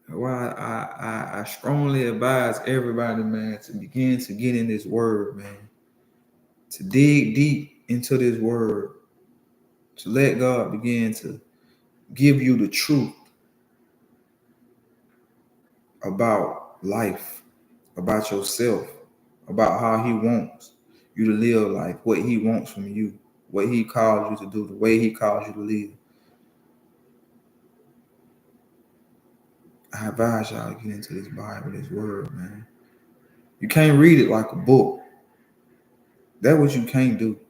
Why I strongly advise everybody, man, to begin to get in this word, man. To dig deep into this word. To let God begin to give you the truth about life, about yourself, about how he wants you to live life, what he wants from you, what he calls you to do, the way he calls you to live. I advise y'all to get into this Bible, this word, man. You can't read it like a book. That's what you can't do.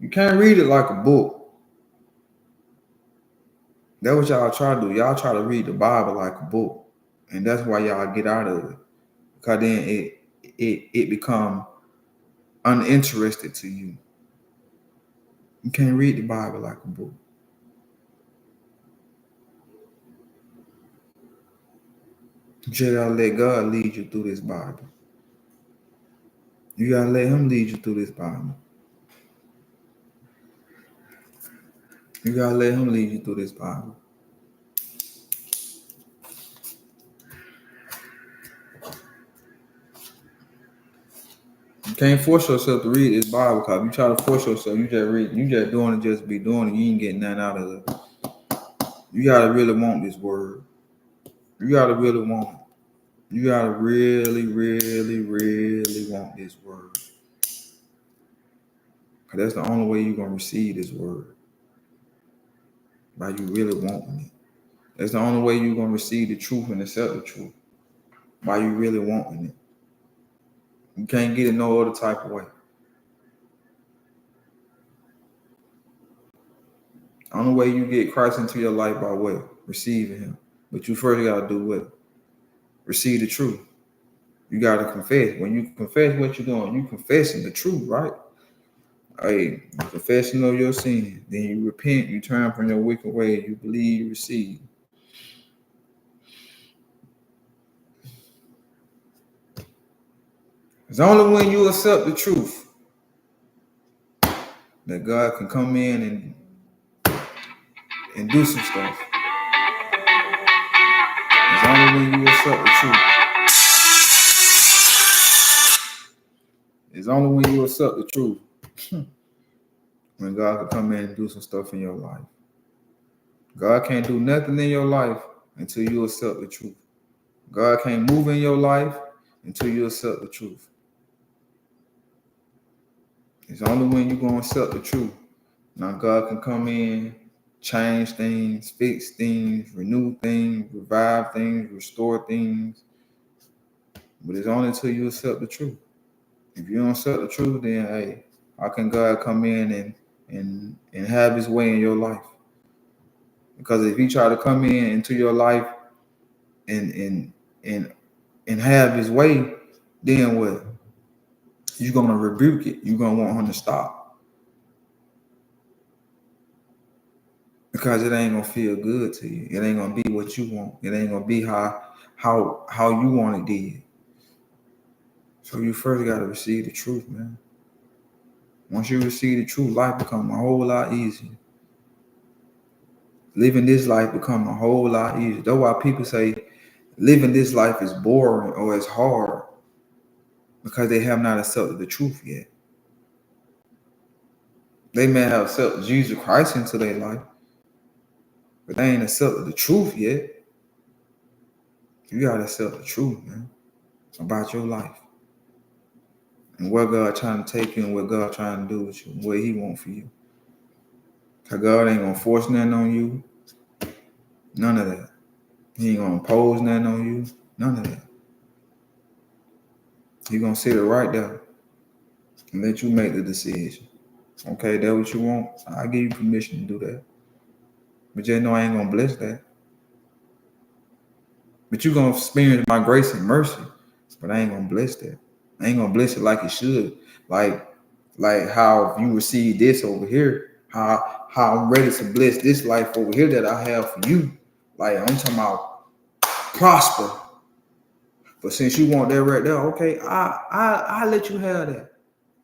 You can't read it like a book. That's what y'all try to do. Y'all try to read the Bible like a book. And that's why y'all get out of it. Because then it become uninterested to you. You can't read the Bible like a book. You just gotta let God lead you through this Bible. You gotta let him lead you through this Bible. You gotta let him lead you through this Bible. You can't force yourself to read this Bible, because if you try to force yourself, you just read, you just doing it just to be doing it. You ain't getting nothing out of it. You gotta really want this word. You gotta really want it. You gotta really, really, really want this word. Because that's the only way you're gonna receive this word. By you really wanting it. That's the only way you're gonna receive the truth and accept the truth. By you really wanting it. You can't get it no other type of way. The only way you get Christ into your life by what? Receiving him. But you first got to do what? Receive the truth. You got to confess. When you confess what you're doing, you confessing the truth, right? Hey, confession of your sin. Then you repent, you turn from your wicked way, you believe, you receive. It's only when you accept the truth that God can come in and do some stuff. It's only when you accept the truth. It's only when you accept the truth when God can come in and do some stuff in your life. God can't do nothing in your life until you accept the truth. God can't move in your life until you accept the truth. It's only when you're going to accept the truth. Now God can come in, change things, fix things, renew things, revive things, restore things. But it's only until you accept the truth. If you don't accept the truth, then hey, how can God come in and have his way in your life? Because if he try to come in into your life and have his way, then what? You're gonna rebuke it. You're gonna want him to stop. Because it ain't gonna feel good to you. It ain't gonna be what you want. It ain't gonna be how you want it did. So you first gotta receive the truth, man. Once you receive the truth, life becomes a whole lot easier. Living this life becomes a whole lot easier. That's why people say living this life is boring or it's hard, because they have not accepted the truth yet. They may have accepted Jesus Christ into their life, but they ain't accepted the truth yet. You gotta accept the truth, man, about your life and where God trying to take you and what God trying to do with you, what he want for you. Cause God ain't gonna force nothing on you. None of that. He ain't gonna impose nothing on you. None of that. He gonna sit it right there and let you make the decision. Okay, that's what you want. I give you permission to do that. But just know I ain't gonna bless that. But you're gonna experience my grace and mercy. But I ain't gonna bless that. I ain't gonna bless it like it should. Like how you receive this over here. How I'm ready to bless this life over here that I have for you. Like I'm talking about prosper. But since you want that right there, okay, I let you have that.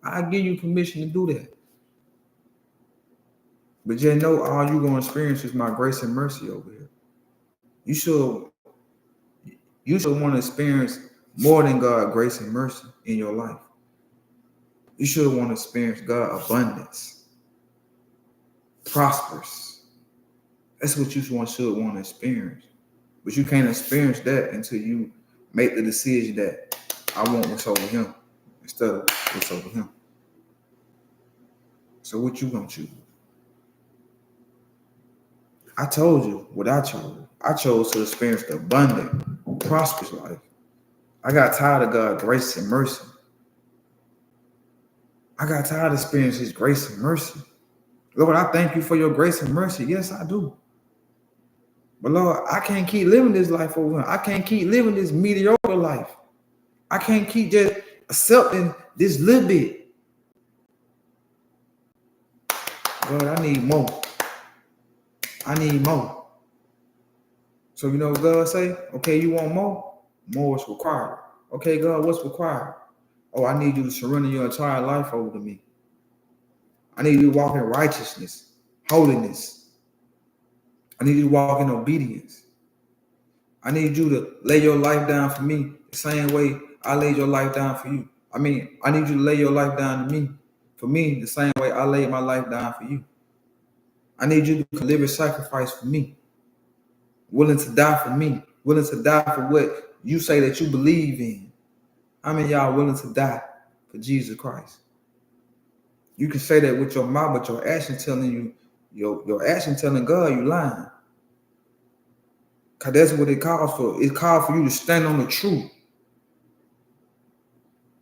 I give you permission to do that. But just know all you're gonna experience is my grace and mercy over here. You should want to experience more than God grace and mercy in your life. You should want to experience God abundance, prosperous. That's what you should want to experience. But you can't experience that until you make the decision that I want what's over him instead of what's over him. So what you gonna choose? I told you what I chose. I chose to experience the abundant, prosperous life. I got tired of God's grace and mercy. I got tired of experiencing his grace and mercy. Lord, I thank you for your grace and mercy. Yes, I do. But Lord, I can't keep living this life over here. I can't keep living this mediocre life. I can't keep just accepting this little bit. Lord, I need more. I need more. So you know what God say? Okay, you want more? More is required. Okay, God, what's required? Oh, I need you to surrender your entire life over to me. I need you to walk in righteousness, holiness. I need you to walk in obedience. I need you to lay your life down for me the same way I laid your life down for you. I need you to lay your life down to me, for me, the same way I laid my life down for you. I need you to live a sacrifice for me, willing to die for me, willing to die for what you say that you believe in. How many of y'all willing to die for Jesus Christ? You can say that with your mouth, but your action telling you, your action telling God you lying. Because that's what it calls for. It calls for you to stand on the truth.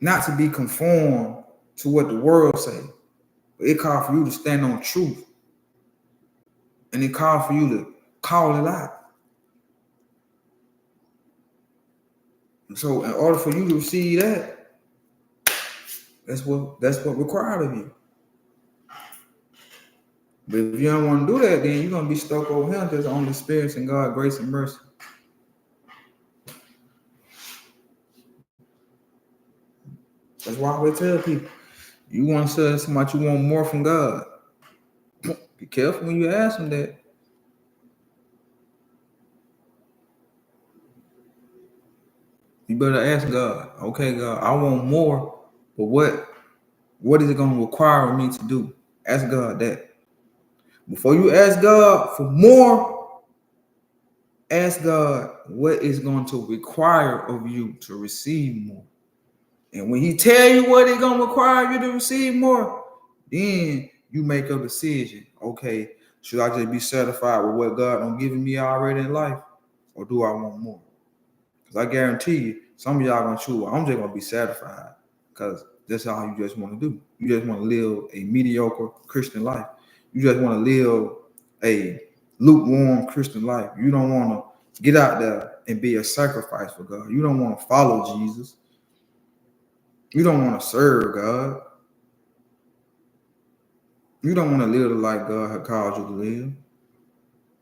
not to be conformed to what the world say. It called for you to stand on truth. And it called for you to call it out. So in order for you to receive that, that's what required of you. But if you don't want to do that, then you're gonna be stuck over here just only experiencing God's grace and mercy. That's why I always tell people, you want to say somebody you want more from God. Be careful when you ask them that. You better ask God, okay, God, I want more, but what is it going to require me to do? Ask God that. Before you ask God for more, ask God what is going to require of you to receive more. And when he tell you what it's going to require you to receive more, then you make a decision. Okay, should I just be satisfied with what God done given me already in life? Or do I want more? Because I guarantee you, some of y'all going to choose, I'm just going to be satisfied. Because that's all you just want to do. You just want to live a mediocre Christian life. You just want to live a lukewarm Christian life. You don't want to get out there and be a sacrifice for God. You don't want to follow Jesus. You don't want to serve God. You don't want to live the life God has called you to live.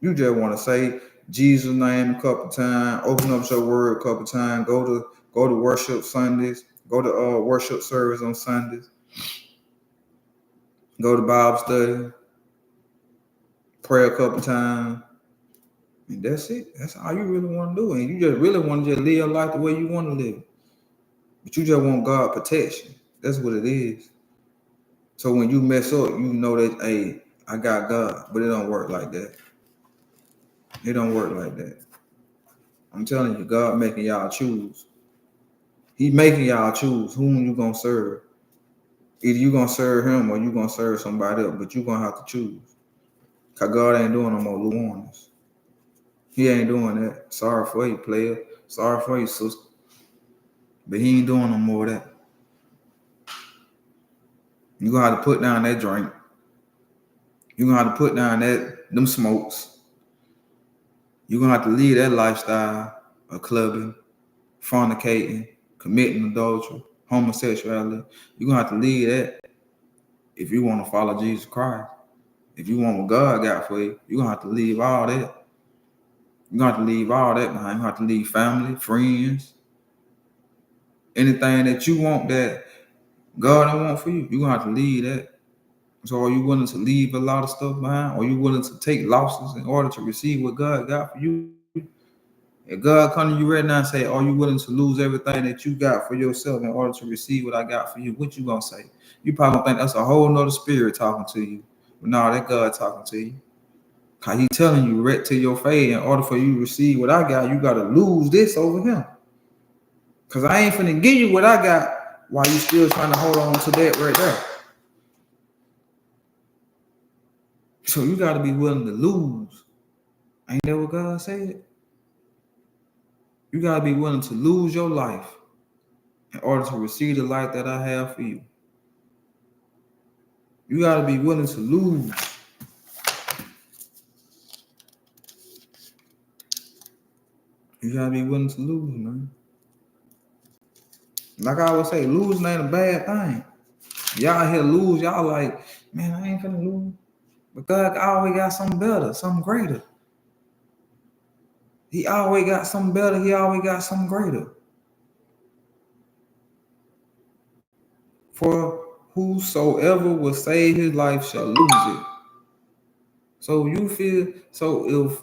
You just want to say Jesus' name a couple times, open up your word a couple times, go to worship Sundays, go to worship service on Sundays, go to Bible study, pray a couple times, and that's it. That's all you really want to do. And you just really want to just live your life the way you want to live. But you just want God protection. That's what it is. So when you mess up, you know that, hey, I got God, but it don't work like that. It don't work like that. I'm telling you, God making y'all choose. He making y'all choose whom you gonna serve. Either you gonna serve him or you gonna serve somebody else, but you gonna have to choose. Cause God ain't doing no more lukewarmness. He ain't doing that. Sorry for you, player. Sorry for you, sister. But he ain't doing no more of that. You gonna have to put down that drink. You gonna have to put down them smokes. You gonna have to leave that lifestyle of clubbing, fornicating, committing adultery, homosexuality. You're gonna have to leave that if you want to follow Jesus Christ. If you want what God got for you, you're gonna have to leave all that. You're gonna have to leave all that behind. You have to leave family, friends, anything that you want that God don't want for you. You're gonna have to leave that. So are you willing to leave a lot of stuff behind? Or are you willing to take losses in order to receive what God got for you? If God come to you right now and say, are you willing to lose everything that you got for yourself in order to receive what I got for you? What you gonna say? You probably gonna think that's a whole nother spirit talking to you. But no, that God talking to you. Cause he telling you right to your face, in order for you to receive what I got, you gotta lose this over him. Cause I ain't finna give you what I got while you still trying to hold on to that right there. So you gotta be willing to lose. Ain't that what God said? You gotta be willing to lose your life in order to receive the life that I have for you. You gotta be willing to lose. You gotta be willing to lose, man. Like I always say, losing ain't a bad thing. Y'all here lose, y'all like, man, I ain't finna lose. But God always got something better, something greater. He always got something better. He always got something greater. For whosoever will save his life shall lose it. So if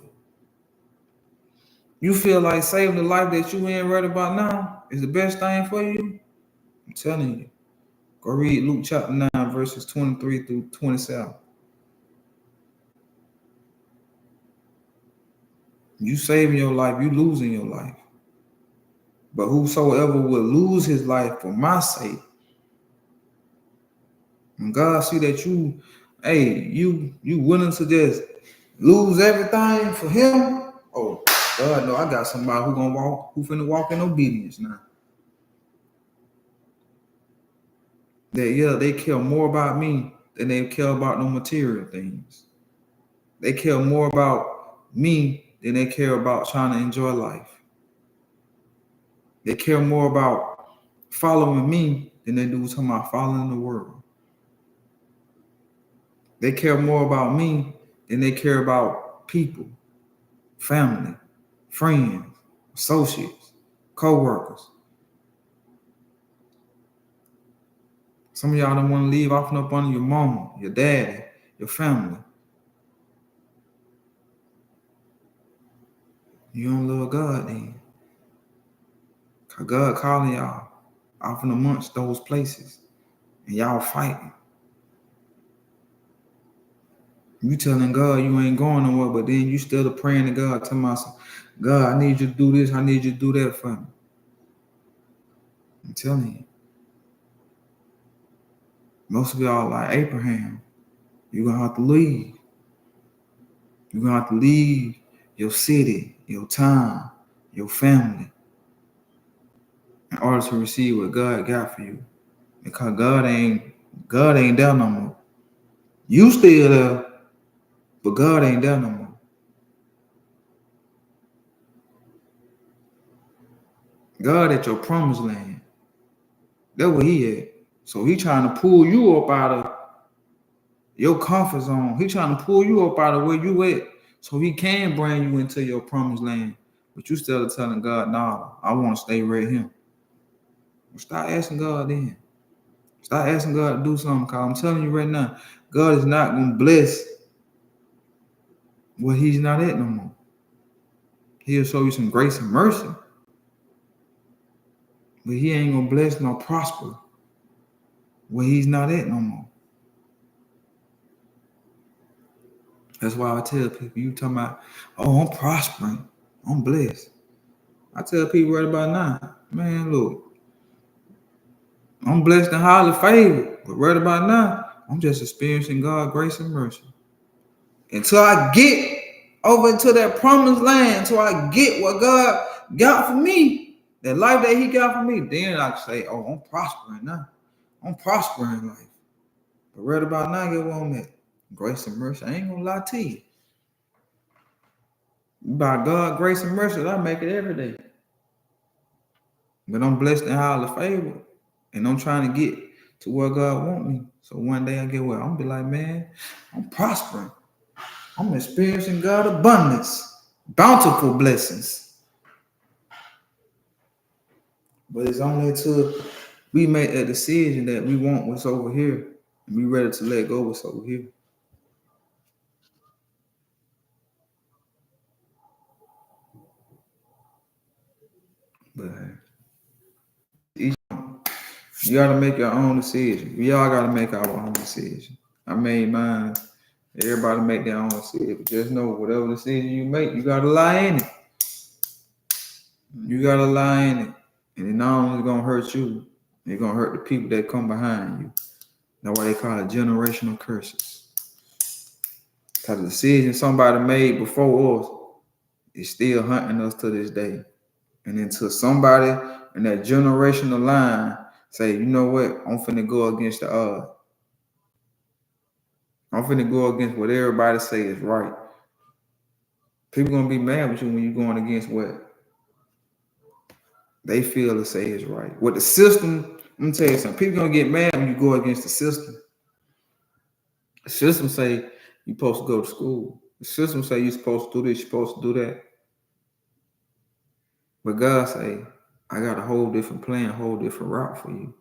you feel like saving the life that you in right about now is the best thing for you, I'm telling you, go read Luke chapter 9, verses 23 through 27. You saving your life, you losing your life. But whosoever will lose his life for my sake, and God see that you willing to just lose everything for him. Oh, God, no, I got somebody who finna walk in obedience now. that they care more about me than they care about no material things. They care more about me than they care about trying to enjoy life. They care more about following me than they do talking about following the world. They care more about me than they care about people, family, friends, associates, co-workers. Some of y'all don't want to leave off and up on your mama, your daddy, your family. You don't love God then. Cause God calling y'all off and amongst those places. And y'all fighting. You telling God you ain't going nowhere, but then you still praying to God, telling myself, God, I need you to do this, I need you to do that for me. I'm telling you. Most of y'all like Abraham. You're gonna have to leave. You're gonna have to leave your city, your town, your family in order to receive what God got for you. Because God ain't there no more. You still there, but God ain't there no more. God at your promised land. That's where he at. So he trying to pull you up out of your comfort zone. He trying to pull you up out of where you at so he can bring you into your promised land. But you still telling God, nah, I want to stay right here. Stop asking God then. Stop asking God to do something, because I'm telling you right now, God is not going to bless where he's not at no more. He'll show you some grace and mercy, but he ain't going to bless nor prosper where he's not at no more. That's why I tell people, you talking about, oh, I'm prospering, I'm blessed. I tell people right about now, man, look, I'm blessed and highly favored, but right about now, I'm just experiencing God's grace and mercy. Until I get over into that promised land, until I get what God got for me, that life that he got for me, then I can say, oh, I'm prospering now. I'm prospering in life. But right about now, get what I'm at. Grace and mercy. I ain't gonna lie to you. By God, grace and mercy, I make it every day. But I'm blessed and highly favored. And I'm trying to get to where God want me. So one day I get where I'm gonna be like, man, I'm prospering. I'm experiencing God abundance, bountiful blessings. But it's only until we make that decision that we want what's over here and we ready to let go what's over here. But you gotta make your own decision. We all gotta make our own decision. I made mine. Everybody make their own decision. But just know whatever decision you make, you gotta lie in it. You gotta lie in it. And it not only gonna hurt you, it's gonna hurt the people that come behind you. That's why they call it generational curses. Because the decision somebody made before us is still hunting us to this day. And until somebody in that generational line say, you know what, I'm finna go against the odds. I'm finna go against what everybody say is right. People gonna be mad with you when you're going against what they feel to say is right. What the system, let me tell you something, people gonna get mad when you go against the system. The system say you're supposed to go to school. The system say you're supposed to do this, you're supposed to do that. But God say, I got a whole different plan, a whole different route for you.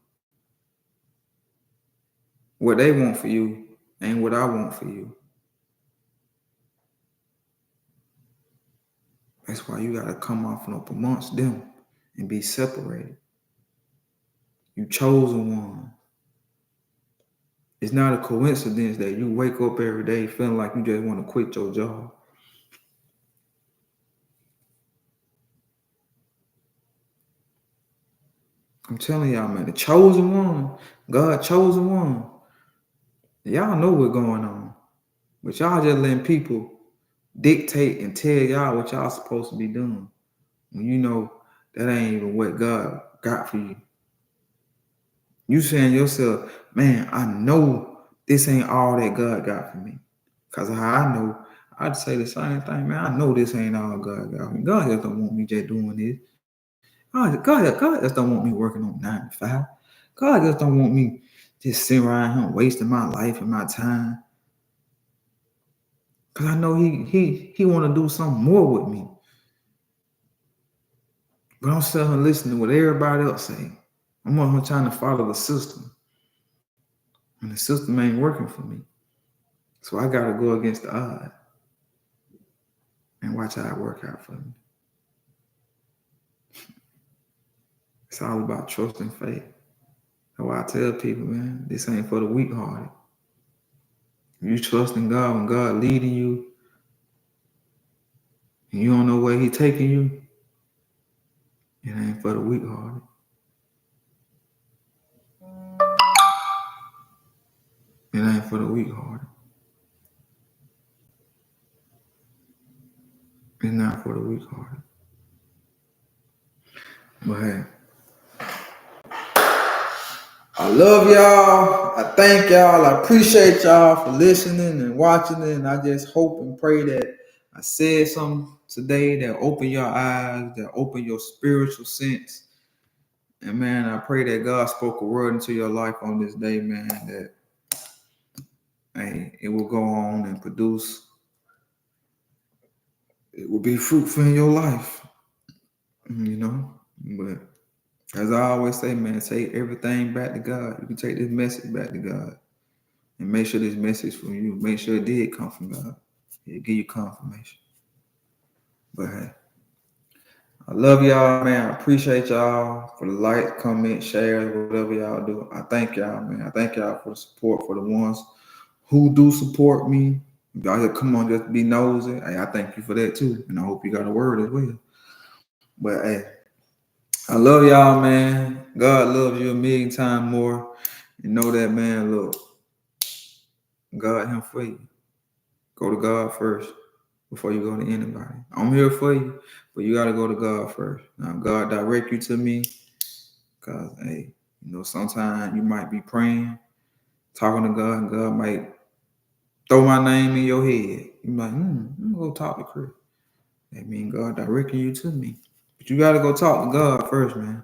What they want for you ain't what I want for you. That's why you got to come off and up amongst them and be separated. You chosen one. It's not a coincidence that you wake up every day feeling like you just want to quit your job. I'm telling y'all, man, the chosen one, God chosen one. Y'all know what's going on. But y'all just letting people dictate and tell y'all what y'all supposed to be doing. When you know that ain't even what God got for you. You saying to yourself, man, I know this ain't all that God got for me. Because how I know, I'd say the same thing, man. I know this ain't all God got for me. God just don't want me just doing this. God just don't want me working on 9 to 5. God just don't want me just sitting around here wasting my life and my time. Because I know he want to do something more with me. But I'm sitting here listening to what everybody else say. I'm on here trying to follow the system. And the system ain't working for me. So I got to go against the odds and watch how it work out for me. It's all about trust and faith. That's why I tell people, man, this ain't for the weak-hearted. You trust in God when God leading you and you don't know where he taking you, it ain't for the weak-hearted. It ain't for the weak-hearted. It's not for the weak-hearted. But hey, I love y'all. I thank y'all. I appreciate y'all for listening and watching it. And I just hope and pray that I said something today that open your eyes, that open your spiritual sense. And man, I pray that God spoke a word into your life on this day, man, that hey, it will go on and produce. It will be fruitful in your life, you know. But as I always say, man, take everything back to God. You can take this message back to God and make sure this message from you, make sure it did come from God. It'll give you confirmation. But hey, I love y'all, man. I appreciate y'all for the like, comment, share, whatever y'all do. I thank y'all, man. I thank y'all for the support, for the ones who do support me. Y'all here come on just be nosy. Hey, I thank you for that too. And I hope you got a word as well. But hey, I love y'all, man. God loves you a million times more. You know that, man. Look, God him for you. Go to God first before you go to anybody. I'm here for you, but you got to go to God first. Now, God direct you to me because, hey, you know, sometimes you might be praying, talking to God, and God might throw my name in your head. You might, I'm going to go talk to Chris. That means God directing you to me. But you got to go talk to God first, man.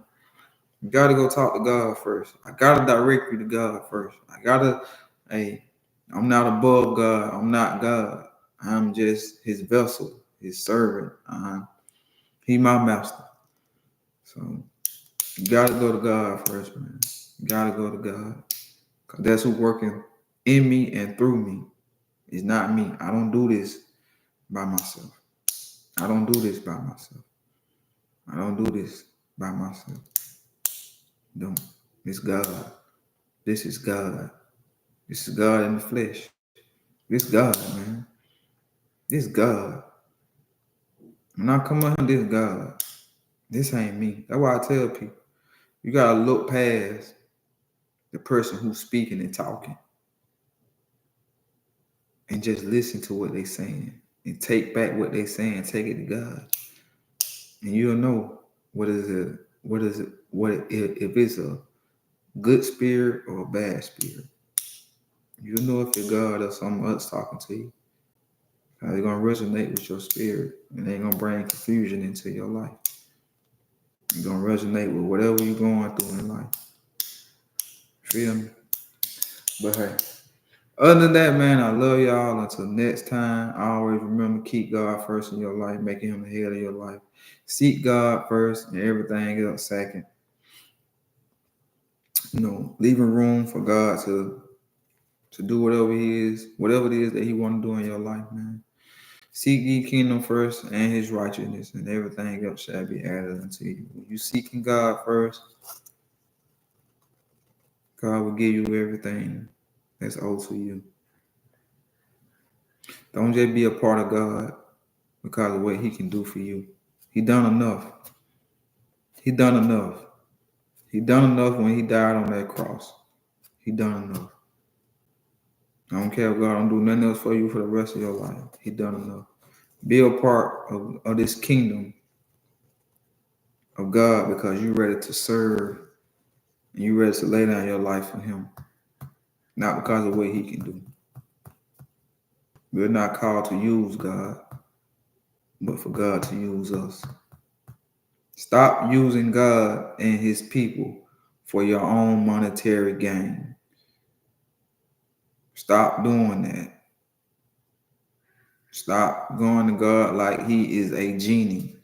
You got to go talk to God first. I got to direct you to God first. I got to, hey, I'm not above God. I'm not God. I'm just his vessel, his servant. He my master. So you got to go to God first, man. You got to go to God. Because that's who's working in me and through me. It's not me. I don't do this by myself. I don't do this by myself. I don't do this by myself. Don't. It's God. This is God. This is God in the flesh. This God, man. This God. When I come out here, this God. This ain't me. That's why I tell people, you gotta look past the person who's speaking and talking and just listen to what they're saying and take back what they're saying, take it to God. And you'll know what if it's a good spirit or a bad spirit. You'll know if it's God or someone else talking to you. How they're gonna resonate with your spirit and they ain't gonna bring confusion into your life. You're gonna resonate with whatever you're going through in life. Feel me? But hey, other than that, man, I love y'all. Until next time, I always remember keep God first in your life, making him the head of your life. Seek God first and everything else second. You know, leaving room for God to do whatever it is that he want to do in your life, man. Seek ye kingdom first and his righteousness, and everything else shall be added unto you. When you seeking God first, God will give you everything that's owed to you. Don't just be a part of God because of what he can do for you. He done enough. He done enough. He done enough when he died on that cross. He done enough. I don't care if God don't do nothing else for you for the rest of your life. He done enough. Be a part of this kingdom of God because you're ready to serve And you ready to lay down your life for him. Not because of what he can do. We're not called to use God, but for God to use us. Stop using God and his people for your own monetary gain. Stop doing that. Stop going to God like he is a genie.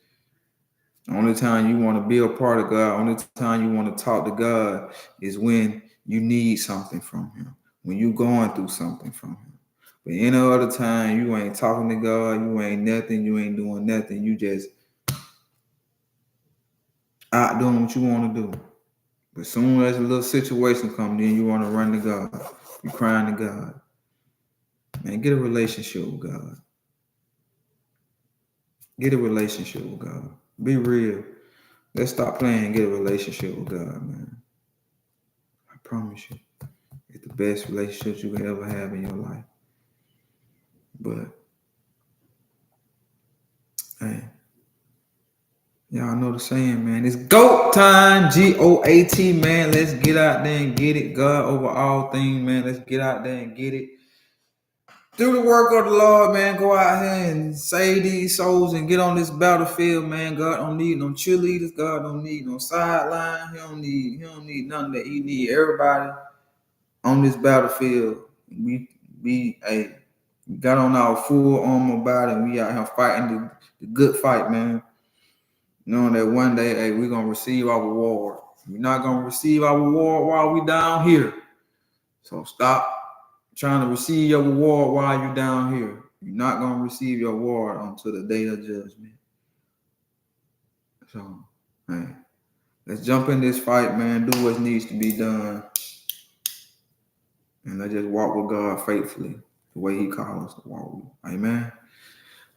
Only time you want to be a part of God, only time you want to talk to God is when you need something from him, when you're going through something from him. But any other time, you ain't talking to God, you ain't nothing, you ain't doing nothing. You just out doing what you want to do. But as soon as a little situation comes in, you want to run to God. You crying to God. Man, get a relationship with God. Get a relationship with God. Be real. Let's stop playing and get a relationship with God, man. I promise you. It's the best relationship you can ever have in your life. But, hey, y'all know the saying, man. It's GOAT time. GOAT, man. Let's get out there and get it. God over all things, man. Let's get out there and get it. Do the work of the Lord, man. Go out here and save these souls and get on this battlefield, man. God don't need no cheerleaders. God don't need no sideline. He don't need nothing that he need. Everybody on this battlefield. We got on our full armor body and we out here fighting the good fight, man. Knowing that one day, hey, we're gonna receive our reward. We're not gonna receive our reward while we down here. So stop trying to receive your reward while you're down here. You're not going to receive your reward until the day of judgment. So, hey, let's jump in this fight, man. Do what needs to be done. And let's just walk with God faithfully the way he calls us to walk with. Amen.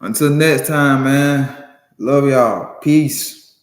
Until next time, man. Love y'all. Peace.